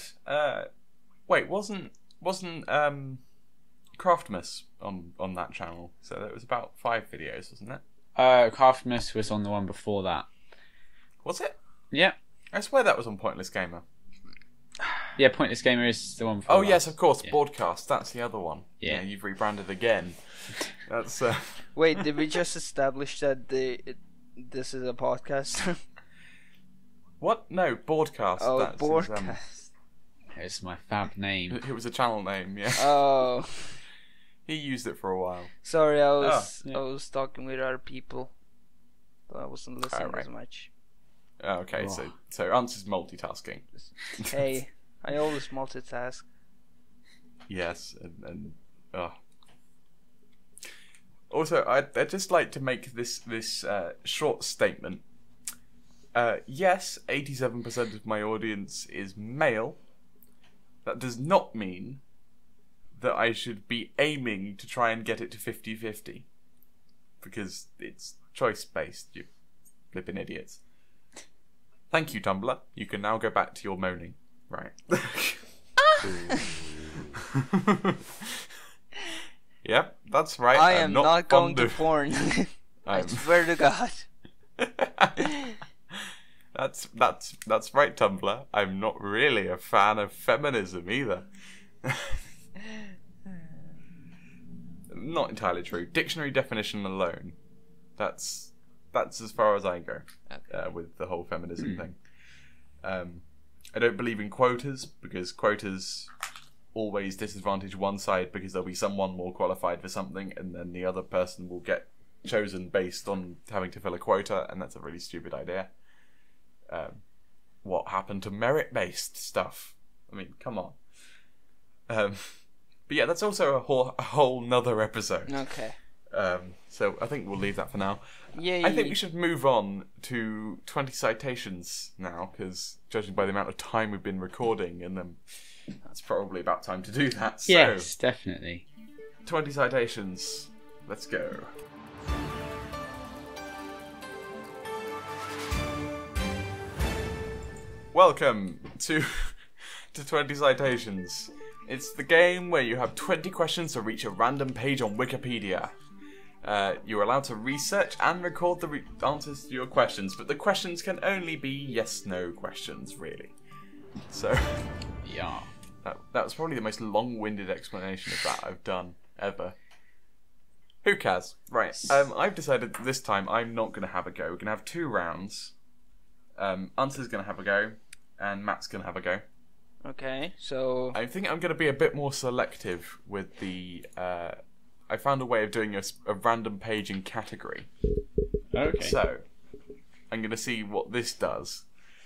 Wait, wasn't Craftmas on that channel? So it was about 5 videos, wasn't it? Craftmas was on the one before that. Was it? Yeah. I swear that was on Pointless Gamer. Yeah, Pointless Gamer is the one before Oh that. yes, of course. Yeah. Broadcast. That's the other one. Yeah. You've rebranded again. That's. Wait, did we just establish that this is a podcast? What? No, Broadcast. Oh, That's his, broadcast. It's my fab name. it was a channel name. Yeah. Oh, He used it for a while. sorry, I yeah. was talking with other people, but I wasn't listening right. as much. Oh, okay, so answers multitasking. Hey, I always multitask. Yes, and also, I'd just like to make this short statement. Yes, 87% of my audience is male. That does not mean that I should be aiming to try and get it to 50-50. Because it's choice-based, you flipping idiots. Thank you, Tumblr. You can now go back to your moaning. Right. Yep, that's right. I am not going to fond of- porn. I I'm- swear to God. That's right, Tumblr. I'm not really a fan of feminism either. Not entirely true. Dictionary definition alone. That's as far as I go with the whole feminism thing. I don't believe in quotas because quotas always disadvantage one side because there'll be someone more qualified for something and then the other person will get chosen based on having to fill a quota, and that's a really stupid idea. What happened to merit-based stuff? I mean, come on. But yeah, that's also a whole nother episode. Okay. So I think we'll leave that for now. Yeah. I think we should move on to 20 citations now, because judging by the amount of time we've been recording, and then that's probably about time to do that. So, Yes, definitely. 20 citations. Let's go. Welcome to 20 Citations. It's the game where you have 20 questions to reach a random page on Wikipedia. You're allowed to research and record the answers to your questions, but the questions can only be yes/no questions, really. So, Yeah. that was probably the most long-winded explanation of that I've done ever. Who cares? Right. I've decided that this time I'm not going to have a go. We're going to have 2 rounds. Answer's going to have a go, and Matt's going to have a go. Okay, so I think I'm going to be a bit more selective with the... I found a way of doing a random page in category. Okay. So, I'm going to see what this does.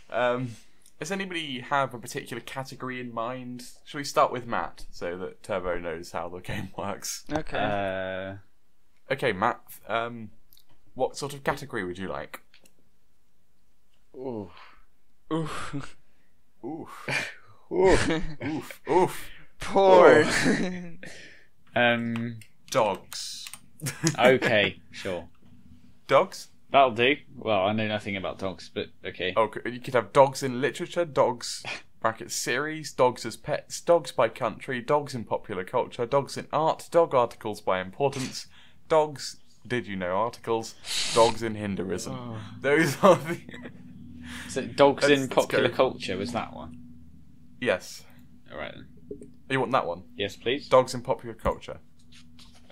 Does anybody have a particular category in mind? Shall we start with Matt, so that Turbo knows how the game works? okay. Okay, Matt, what sort of category would you like? Ooh. Oof. Oof. Oof. Oof. Poor. Dogs. Okay, sure. Dogs? That'll do. Well, I know nothing about dogs, but okay. Oh, you could have dogs in literature, dogs brackets series, dogs as pets, dogs by country, dogs in popular culture, dogs in art, dog articles by importance, dogs, did you know articles, dogs in Hinduism. Those are the... So dogs in Let's popular go. culture was that one? Yes. Alright then. You want that one? Yes, please. Dogs in popular culture.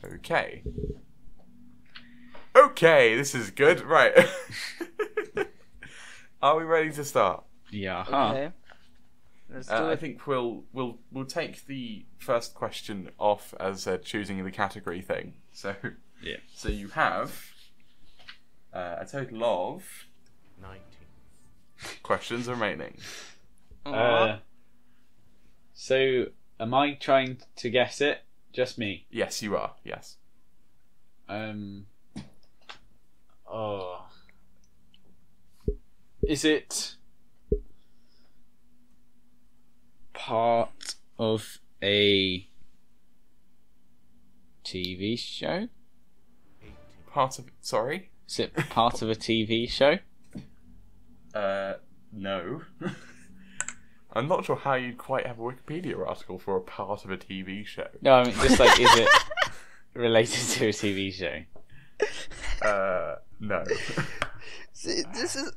Okay. Okay, this is good. Right. Are we ready to start? Yeah. Okay. Let's do I it. think we'll take the first question off as choosing the category thing. So Yeah. So you have a total of 19. questions remaining. Aw. So, am I trying to guess it, Just me. Yes, you are. Yes. Oh. Is it part of a TV show? Part of... Sorry? Is it part of a TV show? No. I'm not sure how you'd quite have a Wikipedia article for a part of a TV show. No, I mean, just like, is it related to a TV show? No. See, this is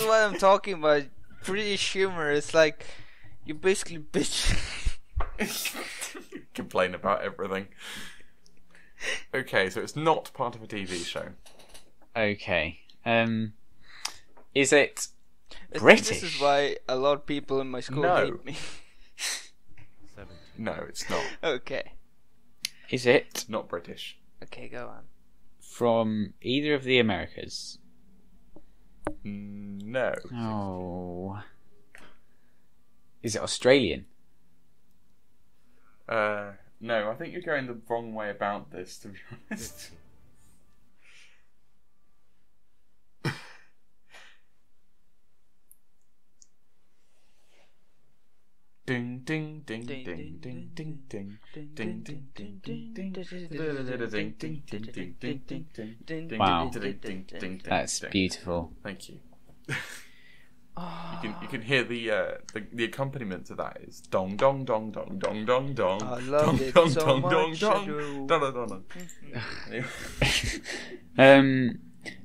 what I'm talking about. British humor. It's like you basically bitch. Complain about everything. Okay, so it's not part of a TV show. Okay. Is it I think British? This is why a lot of people in my school No. hate me. No, it's not. Okay. Is it It's not British. Okay, go on. from either of the Americas? No. Oh. Is it Australian? No, I think you're going the wrong way about this, to be honest. Ding ding ding ding ding ding ding ding ding ding ding ding ding. Wow. Ding. That's beautiful. Thank you. You can hear the accompaniment to that is dong dong dong dong dong dong dong. I love it dong, so dong, much. dong, I dong, do. dong, dong, dong.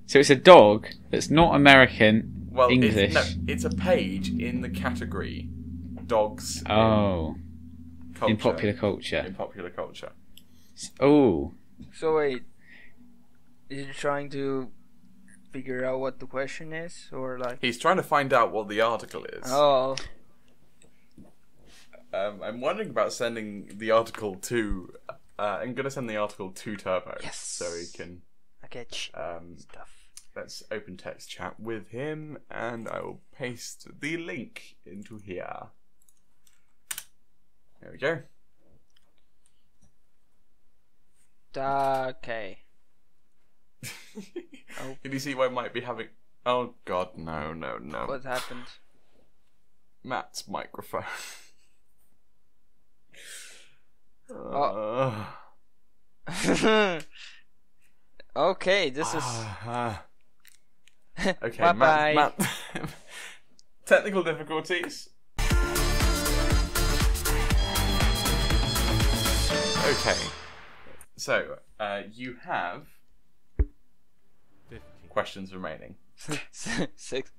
So it's a dog that's not American, Well, English. it's a page in the category dogs Oh, culture, in popular culture. in popular culture. Oh, So wait, is he trying to figure out what the question is, or like? He's trying to find out what the article is. Oh, I'm wondering about sending the article to. I'm gonna send the article to Turbo. Yes. So he can. I get stuff. Let's open text chat with him, and I will paste the link into here. There we go. Okay. Can you see why I might be having? Oh God, no. What happened? Matt's microphone. Okay, this is. Okay, Bye-bye. Matt. Technical difficulties. Okay, so you have 15. questions remaining. 6.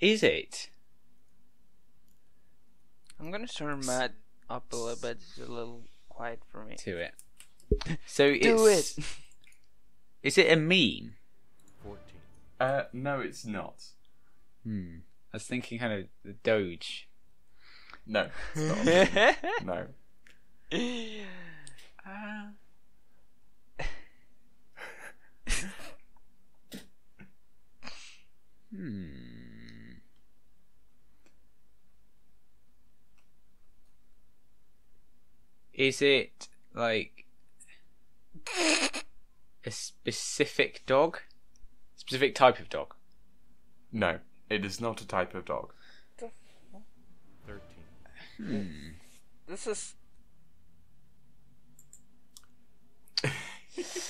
Is it? I'm gonna turn Matt up a little bit. It's a little quiet for me. To it. So Do it's. it. Is it a meme? 14. No, it's not. I was thinking kind of the Doge. No, it's not. No. Is it like a specific dog? Specific type of dog? No, it is not a type of dog. 13. This is.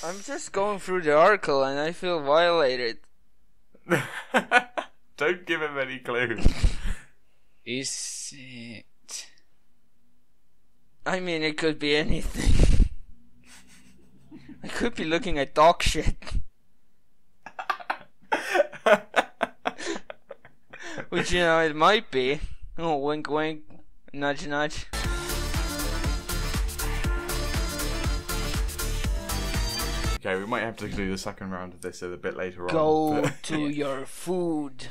I'm just going through the article and I feel violated. Don't give him any clues. Is it? I mean, it could be anything. I could be looking at dog shit. Which, you know, it might be. Oh, wink wink. Nudge nudge. Okay, we might have to do the second round of this a bit later on. Go but- to your food.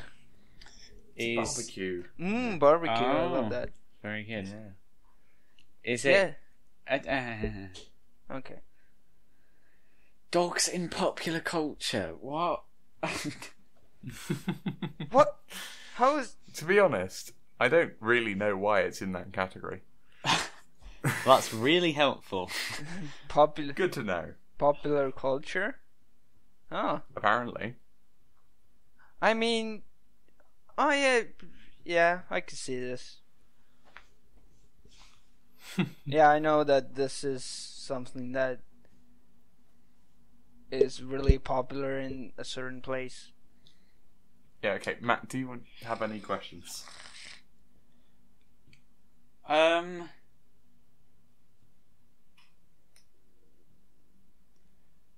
Is Barbecue. Barbecue. I Oh. love that. very good. Yeah. Is Yeah. it? Okay. Dogs in popular culture. What? What? How is... To be honest, I don't really know why it's in that category. That's really helpful. popular Good to know. popular culture? Oh. Apparently. I mean... Oh, yeah. Yeah, I can see this. Yeah, I know that this is something that is really popular in a certain place. Yeah, okay. Matt, do you have any questions?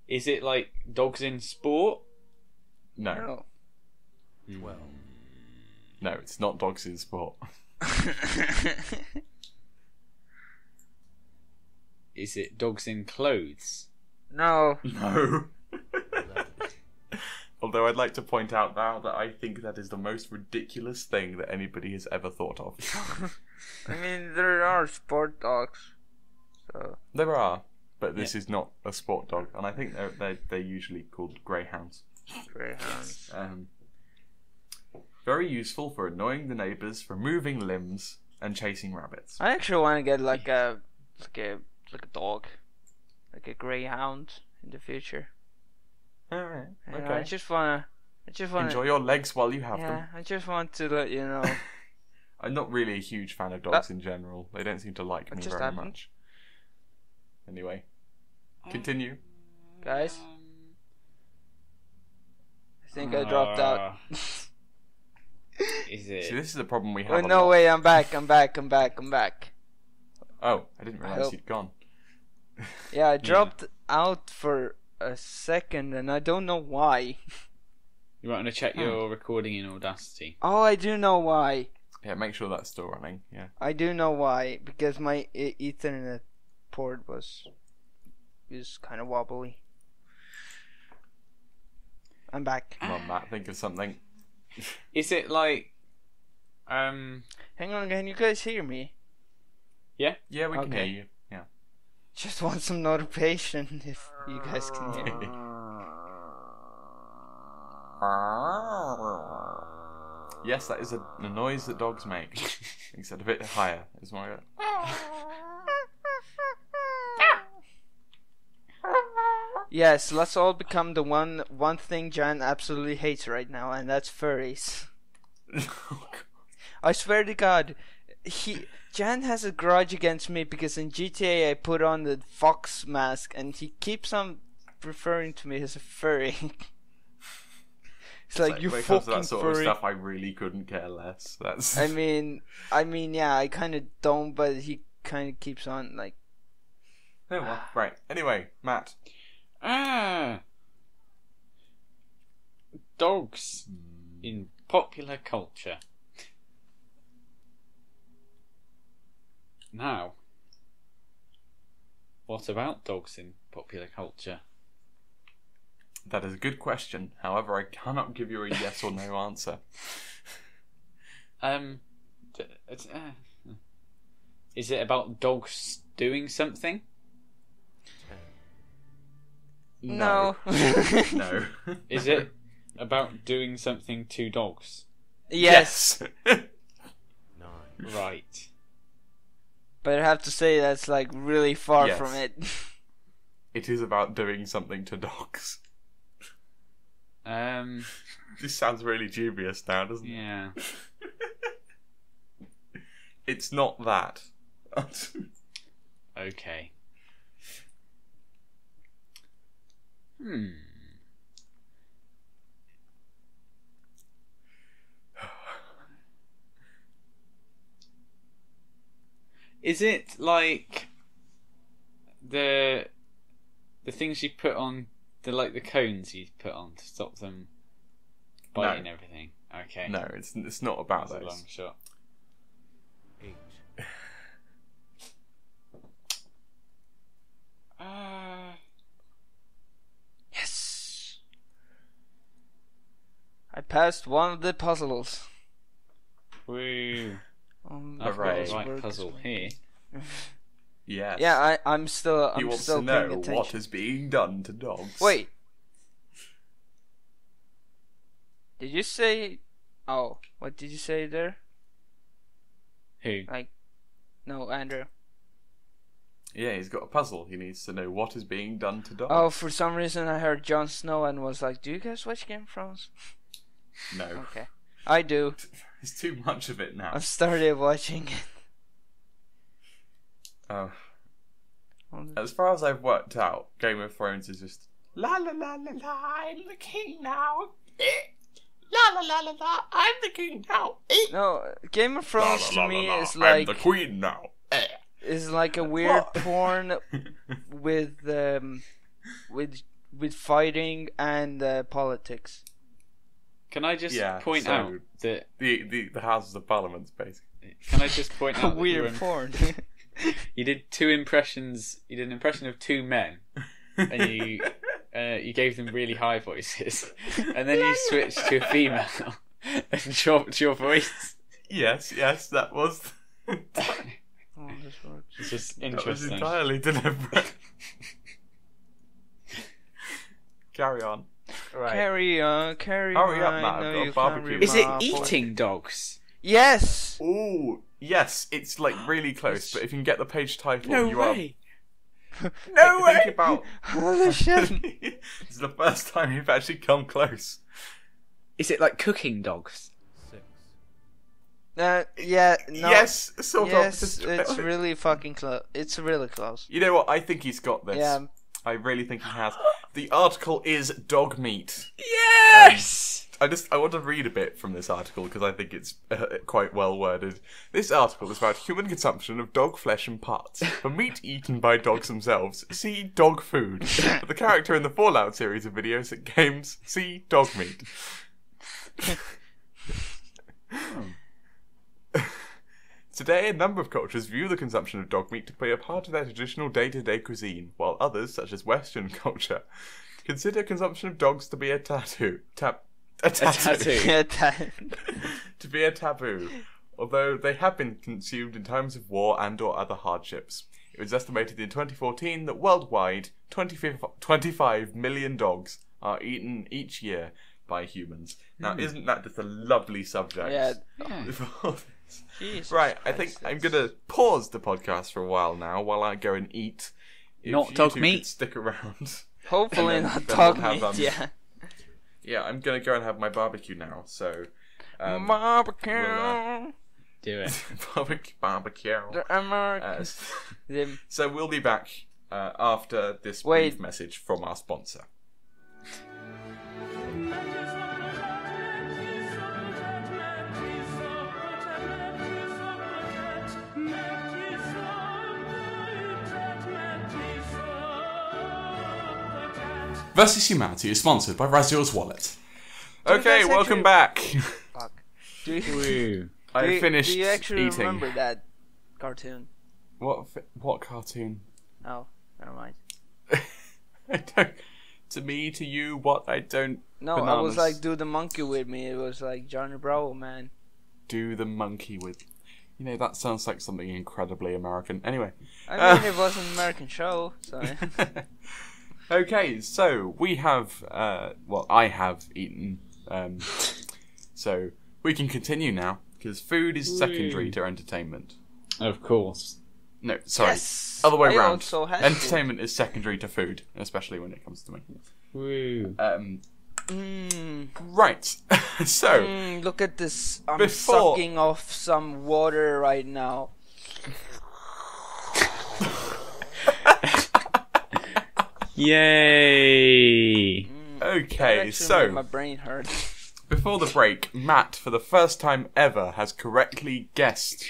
Is it like dogs in sport? No. No. 12. No, it's not dogs in sport. Is it dogs in clothes? No. No. 11. Although I'd like to point out now that I think that is the most ridiculous thing that anybody has ever thought of. I mean, there are sport dogs. So. There are, but this is not a sport dog, and I think they're usually called greyhounds. Greyhounds. Very useful for annoying the neighbours, for moving limbs, and chasing rabbits. I actually want to get like a dog, like a greyhound in the future. Alright, You know, okay. I just wanna. Enjoy your legs while you have Yeah, them. I just want to let you know. I'm not really a huge fan of dogs in general. They don't seem to like What me just very happened? much. Anyway, continue. Guys, I think I dropped out. Is See, it? this is the problem we have. Oh a no! lot. Wait, I'm back. I'm back. Oh, I didn't realise hope- you'd gone. Yeah, I dropped out for a second, and I don't know why. You want to check your recording in Audacity? Oh, I do know why. Yeah, make sure that's still running. Yeah. I do know why, because my Ethernet port is kind of wobbly. I'm back. Come on, Matt, think of something. Is it like, Hang on, can you guys hear me? Yeah, we can Okay. hear you. Yeah. Just want some notification if you guys can hear me. Yes, that is a noise that dogs make. Except a bit higher. It's more. Yes, let's all become the one thing Jan absolutely hates right now, and that's furries. I swear to God, Jan has a grudge against me because in GTA I put on the fox mask, and he keeps on referring to me as a furry. It's like, you when it comes to fucking that sort furry. of stuff, I really couldn't care less. That's. I mean, yeah, I kind of don't, but he kind of keeps on like. Oh, well, right. Anyway, Matt. Dogs in popular culture. Now, what about dogs in popular culture? That is a good question. However, I cannot give you a yes or no answer. Is it about dogs doing something? No. No. Is it about doing something to dogs? Yes. 9. Right. But I have to say that's like really far Yes. from it. It is about doing something to dogs. This sounds really dubious now, doesn't it? Yeah. It's not that. Okay. Is it like the things you put on the cones you put on to stop them biting everything? Okay. No, it's not about That's a those. long shot. 8. Yes. I passed one of the puzzles. Woo. I've I've got Hooray. the right puzzle here. Yes. Yeah, I'm still He wants still to paying know attention. what is being done to dogs. Wait. Did you say? Oh, what did you say there? Who? Like, no, Andrew. Yeah, he's got a puzzle. He needs to know what is being done to dogs. Oh, for some reason I heard Jon Snow and was like, "Do you guys watch Game of Thrones?" No. Okay, I do. It's too much of it now. I've started watching it. Oh. As far as I've worked out, Game of Thrones is just la la la la la, I'm the king now. La la la la la, I'm the king now. No, Game of Thrones La, to la, la, me la, is I'm like the queen now. is like a weird What? porn with fighting and politics. Can I just Yeah, point so- out that? The Houses of Parliament, basically. Can I just point out that Weird porn. you did two impressions. You did an impression of two men, and you gave them really high voices, and then you switched to a female and dropped your voice. Yes, that was. Oh, this works. It's just That was interesting. entirely deliberate. Carry on. Right. Carry on. Hurry up, I Matt, I've know got a you barbecue. can't Is it read my voice. eating dogs? Yes. Ooh, yes, it's like really close, but if you can get the page title, No you way. No way! Think about. Holy shit. This is the first time you've actually come close. Is it like cooking dogs? 6, Yeah. No. Yes, sort Yes, of. Just- it's really fucking close. It's really close. You know what? I think he's got this. Yeah. I really think he has. The article is dog meat. Yes. I want to read a bit from this article because I think it's quite well worded. This article is about human consumption of dog flesh and parts. For meat eaten by dogs themselves, see dog food. For the character in the Fallout series of videos and games, see dog meat. Today, a number of cultures view the consumption of dog meat to be a part of their traditional day-to-day cuisine, while others, such as Western culture, consider consumption of dogs to be a tattoo. A tattoo. Yeah, To be a taboo, although they have been consumed in times of war and or other hardships. It was estimated in 2014 that worldwide 25 million dogs are eaten each year by humans. Now, isn't that just a lovely subject? Yeah. For this? Jesus Right, I think Christ, I'm that's- going to pause the podcast for a while now while I go and eat. If Not you dog two meat? could stick around. Hopefully And then- not then dog we'll have, meat. Yeah. Yeah, I'm going to go and have my barbecue now, so... Barbecue. we'll, Do it. barbecue. The American. The- So we'll be back after this Wait. brief message from our sponsor. Versus Humanity is sponsored by Razeor's Wallet. Okay, guys welcome actually- back. Fuck. Do you, Woo. I finished do you actually eating. remember that cartoon? What cartoon? Oh, never mind. I don't. To me, to you, what I don't. No, I Bananas. was like, do the monkey with me. It was like Johnny Bravo, man. Do the monkey with. You know, that sounds like something incredibly American. Anyway. I mean, it was an American show, so. Okay, so we have. Well, I have eaten. So we can continue now because food is secondary to entertainment. Of course. No, sorry. Yes! Other way I around. also had Entertainment is secondary to food, especially when it comes to me. Woo. Right. So, Look at this. I'm Before- sucking off some water right now. Yay. That okay, actually so made my brain hurt. before the break, Matt, for the first time ever, has correctly guessed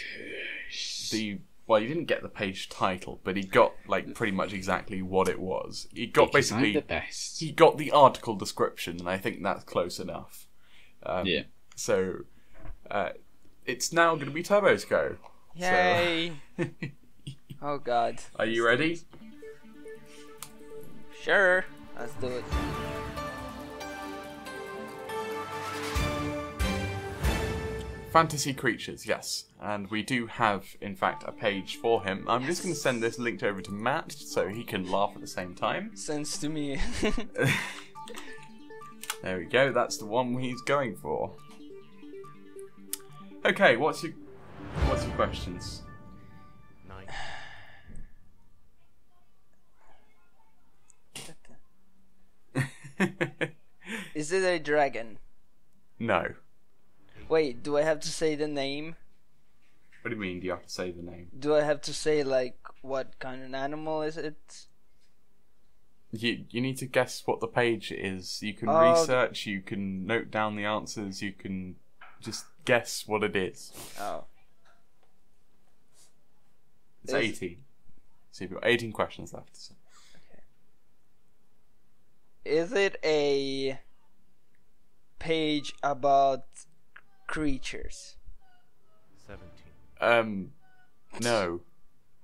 the. Well, he didn't get the page title, but he got like pretty much exactly what it was. He got Because I'm basically the best. he got the article description, and I think that's close enough. Yeah. So, it's now going to be Turbo's go. Yay! Oh god. Are you ready? Sure. Let's do it. Fantasy creatures, yes. And we do have, in fact, a page for him. I'm just going to send this linked over to Matt so he can laugh at the same time. Sends to me. There we go. That's the one he's going for. Okay, what's your questions? 9. Is it a dragon? No. Wait, do I have to say the name? What do you mean? Do you have to say the name? Do I have to say like what kind of animal is it? You need to guess what the page is. You can Oh. research. You can note down the answers. You can just guess what it is. Oh. It's Is- 18. So you've got 18 questions left. So. Is it a page about creatures? 17. No.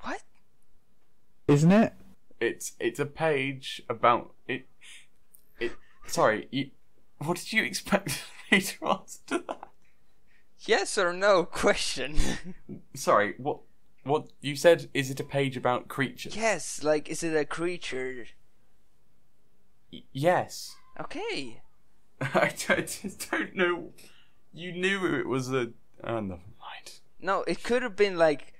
What? Isn't it? It's a page about it. Sorry. What did you expect me to answer to that? Yes or no question. Sorry. What you said? Is it a page about creatures? Yes, like is it a creature? Yes. Okay. I just don't know. You knew it was a. Oh, never mind. No, it could have been like.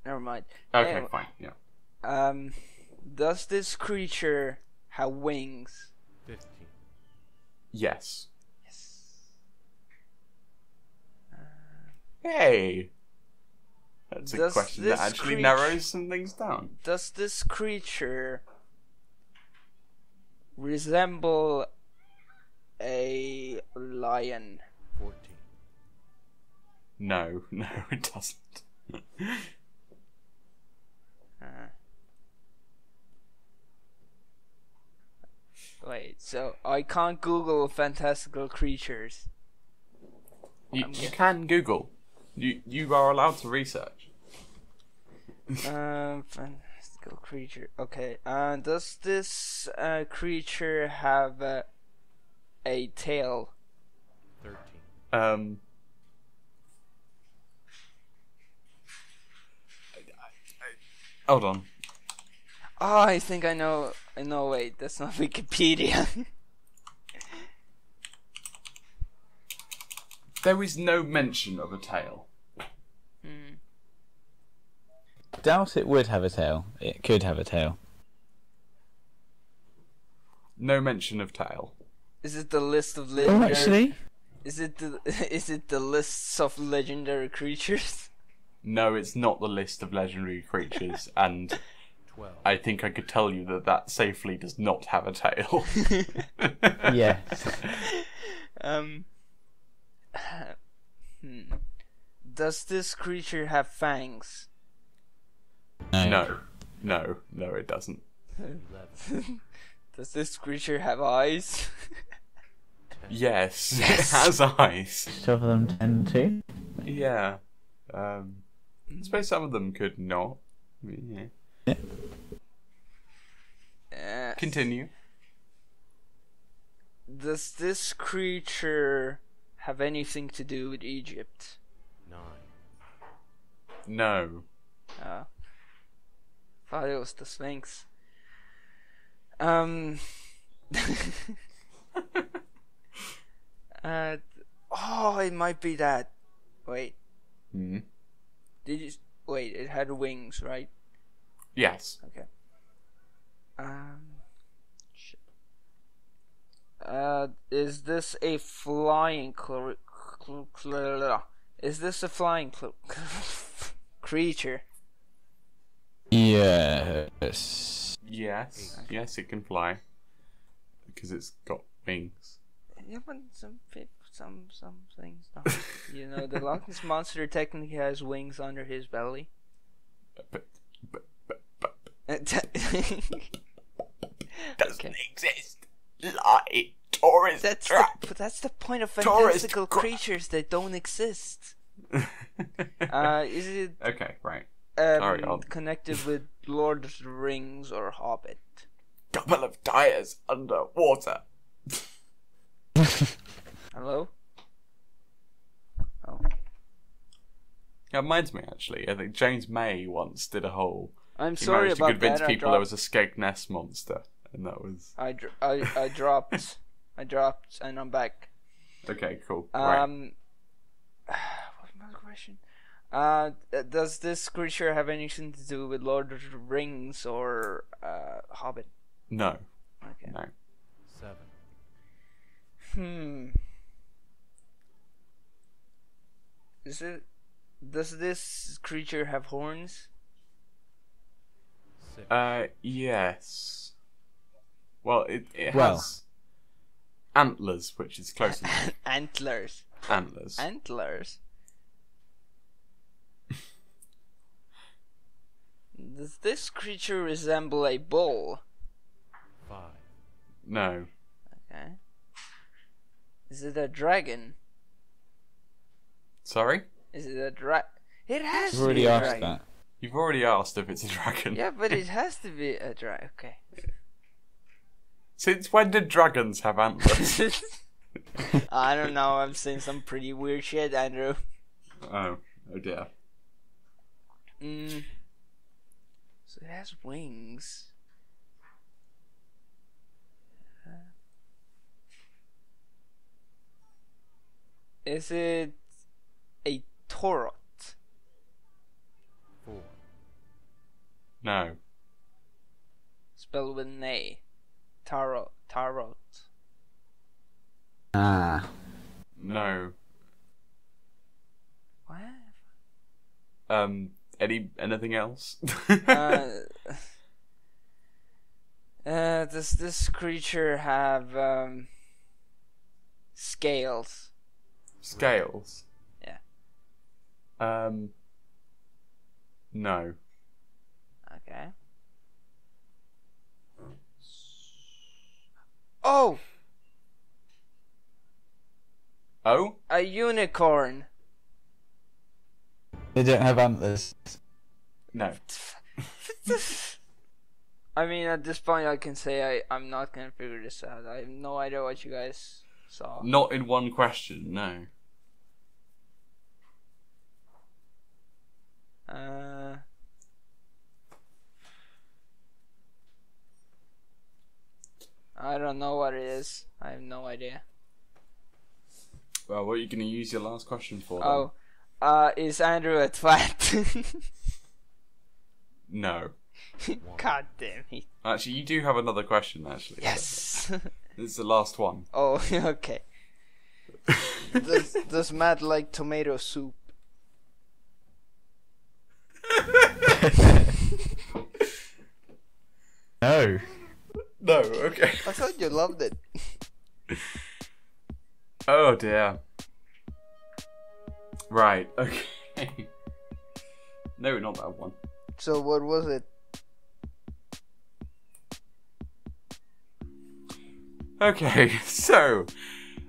Never mind. Okay, Anyway, fine. Yeah. Does this creature have wings? 15. Yes. Yes. Hey. That's a Does question this that actually creature- narrows some things down. Does this creature resemble a lion? 14. No, it doesn't. Wait, so I can't Google fantastical creatures. You can Google. You are allowed to research. Fantastical creature. Okay. Does this creature have a tail? 13. Hold on. Oh, I think I know. No, wait, that's not Wikipedia. There is no mention of a tail. Doubt it would have a tail. It could have a tail. No mention of tail. Is it the list of Oh, legendary? actually, Is it the lists of legendary creatures? No, it's not the list of legendary creatures, and 12. I think I could tell you that safely does not have a tail. yes. Does this creature have fangs? No, it doesn't. 11. Does this creature have eyes? Yes, Yes. it has eyes. Some of them tend to. Yeah. I suppose some of them could not. Yeah. Continue. Does this creature have anything to do with Egypt? 9. No. Thought it was the Sphinx. It might be that. Wait, Hmm. did you? Wait, it had wings, right? Yes. Okay. Shit. Is this a flying is this a flying creature? Yes. Yes. Yes, it can fly. Because it's got wings. Yeah, but some things don't. You know, the Loch Ness Monster technically has wings under his belly. But Okay. doesn't exist. Lie. Tourist trap. But that's the point of Tourist fantastical crap. creatures. They don't exist. Is it Okay, right. Carry on. connected with Lord of the Rings or Hobbit? Couple of tires underwater. Hello? Oh. That reminds me, actually. I think James May once did a whole. I'm He sorry managed to about convince that. people there was a Skeg Ness monster, and that was. I dropped I dropped and I'm back. Okay, cool. Right. What's my question? Does this creature have anything to do with Lord of the Rings or Hobbit? No. Okay. No. 7. Does this creature have horns? 6. Yes. Well, it Well. has antlers, which is close enough. Antlers. Antlers. Antlers. Does this creature resemble a bull? 5. No. Okay. Is it a dragon? Sorry? Is it a It has You've to already be a asked dragon. that. You've already asked if it's a dragon. Yeah, but it has to be a dragon. Okay. Since when did dragons have antlers? I don't know. I've seen some pretty weird shit, Andrew. Oh dear. So it has wings. Is it a Torot? 4. No. Spelled with an A. Tarot. Ah. No. What? Anything else? Does this creature have scales? Scales? Yeah. No. Okay. Oh! Oh? A unicorn! They don't have antlers. No. I mean, at this point, I can say I'm not gonna figure this out. I have no idea what you guys saw. Not in one question, no. I don't know what it is. I have no idea. Well, what are you going to use your last question for then? Oh, is Andrew a twat? No. God damn it. Actually, you do have another question, actually. Yes! This is the last one. Oh, okay. Does Matt like tomato soup? No. No, okay. I thought you loved it. Oh dear. Right, okay. No, not that one. So what was it? Okay, so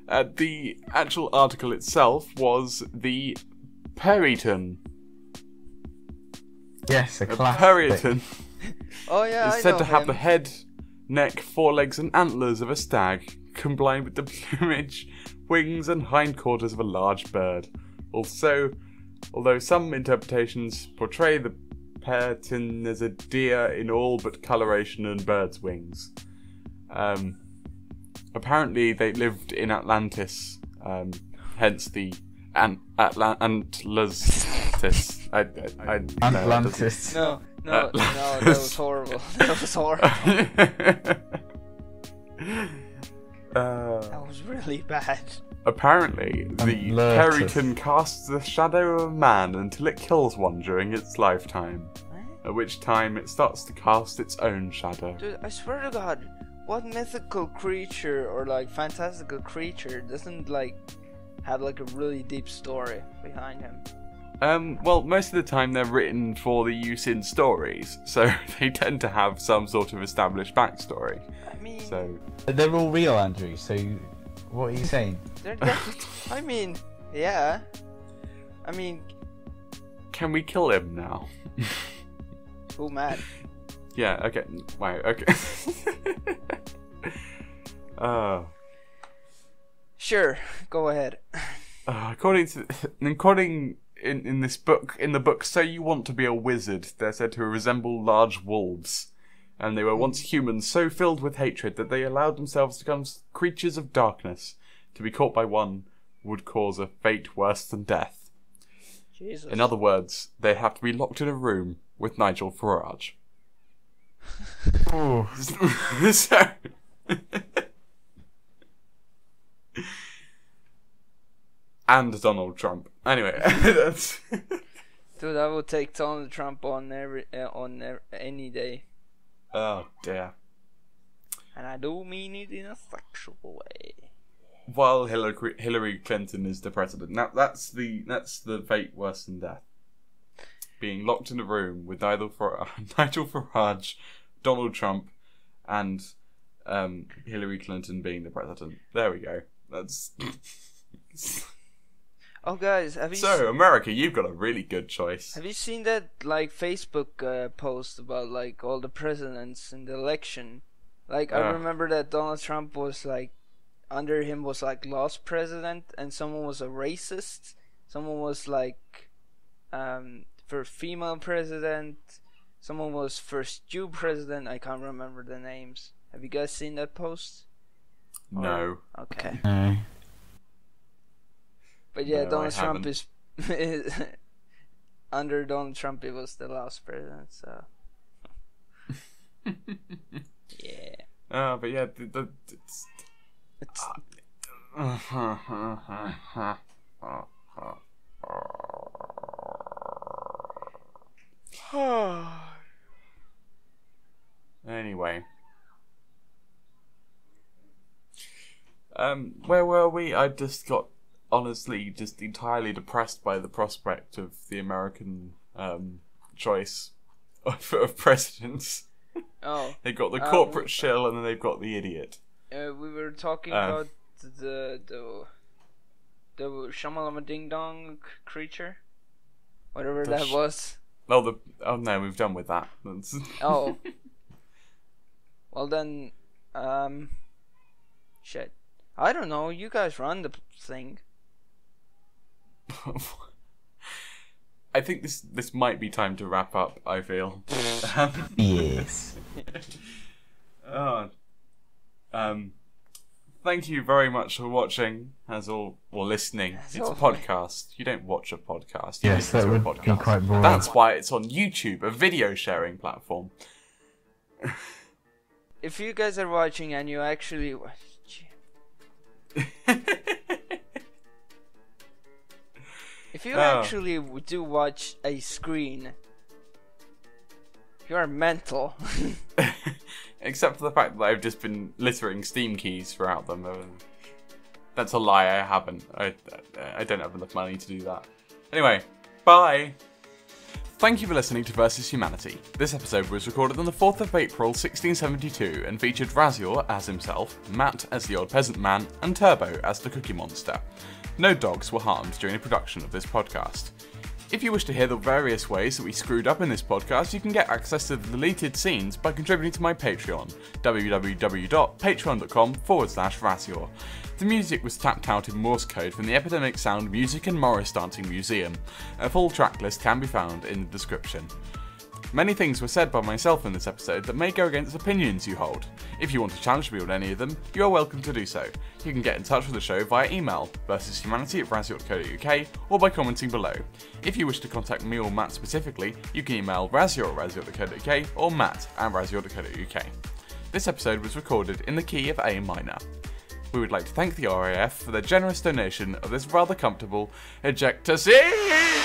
the actual article itself was the Periton. Yes, a A classic. Periton Oh yeah, is I said know to have him. the head, neck, forelegs, and antlers of a stag, combined with the plumage, wings, and hindquarters of a large bird. Although some interpretations portray the Periton as a deer in all but coloration and bird's wings. Apparently, they lived in Atlantis, hence the antlers. Atlantis. No, that was horrible. That was horrible. That was really bad. Apparently, the Atlantis. Periton casts the shadow of a man until it kills one during its lifetime, What? at which time it starts to cast its own shadow. Dude, I swear to God, what mythical creature or like fantastical creature doesn't like have like a really deep story behind him? Well, most of the time they're written for the use in stories, so they tend to have some sort of established backstory. I mean, So, They're all real, Andrew, so what are you saying? I mean, yeah. I mean, can we kill him now? who mad? Yeah, okay. Wow, okay. Sure, go ahead. According in the book, So You Want to Be a Wizard, they're said to resemble large wolves. and they were once humans so filled with hatred that they allowed themselves to become creatures of darkness. To be caught by one would cause a fate worse than death. Jesus. In other words, they'd have to be locked in a room with Nigel Farage. So... and Donald Trump. Anyway, that's... Dude, I would take Donald Trump on any day. Oh dear. And I do mean it in a sexual way. While Hillary Clinton is the president. Now that's the fate worse than death. Being locked in a room with Nigel Farage, Donald Trump, and Hillary Clinton being the president. There we go. That's. Oh, guys, have you? So America, you've got a really good choice. Have you seen that like Facebook post about like all the presidents in the election? Like I remember that Donald Trump was like, under him was like lost president, and someone was a racist. Someone was like, for female president. Someone was first Jew president. I can't remember the names. Have you guys seen that post? No. Okay. No. But yeah, No, Donald I Trump haven't. is under Donald Trump. It was the last president. So yeah. But yeah, It's Anyway. Where were we? I just got honestly just entirely depressed by the prospect of the American choice of presidents. oh. They've got the corporate shill and then they've got the idiot. We were talking about the Shamalama Ding Dong creature, whatever that was. Oh no, we've done with that. Oh. Well then, shit. I don't know. You guys run the thing. I think this might be time to wrap up. I feel. Yes. Thank you very much for watching, or listening. It's a podcast. You don't watch a podcast. You Yes, listen that to a would be podcast. quite boring. That's why it's on YouTube, a video sharing platform. If you guys are watching and you actually if you actually do watch a screen, you are mental. Except for the fact that I've just been littering Steam keys throughout them. That's a lie, I haven't. I don't have enough money to do that. Anyway, bye! Thank you for listening to Versus Humanity. This episode was recorded on the 4th of April 1672 and featured Razeor as himself, Matt as the Old Peasant Man, and Turbo as the Cookie Monster. No dogs were harmed during the production of this podcast. If you wish to hear the various ways that we screwed up in this podcast, you can get access to the deleted scenes by contributing to my Patreon, www.patreon.com/Razeor. The music was tapped out in Morse code from the Epidemic Sound Music and Morris Dancing Museum. A full track list can be found in the description. Many things were said by myself in this episode that may go against opinions you hold. If you want to challenge me on any of them, you are welcome to do so. You can get in touch with the show via email, versushumanity@razeor.co.uk, or by commenting below. If you wish to contact me or Matt specifically, you can email razeor@razeor.co.uk or matt@razeor.co.uk. This episode was recorded in the key of A minor. We would like to thank the RAF for their generous donation of this rather comfortable ejector seat!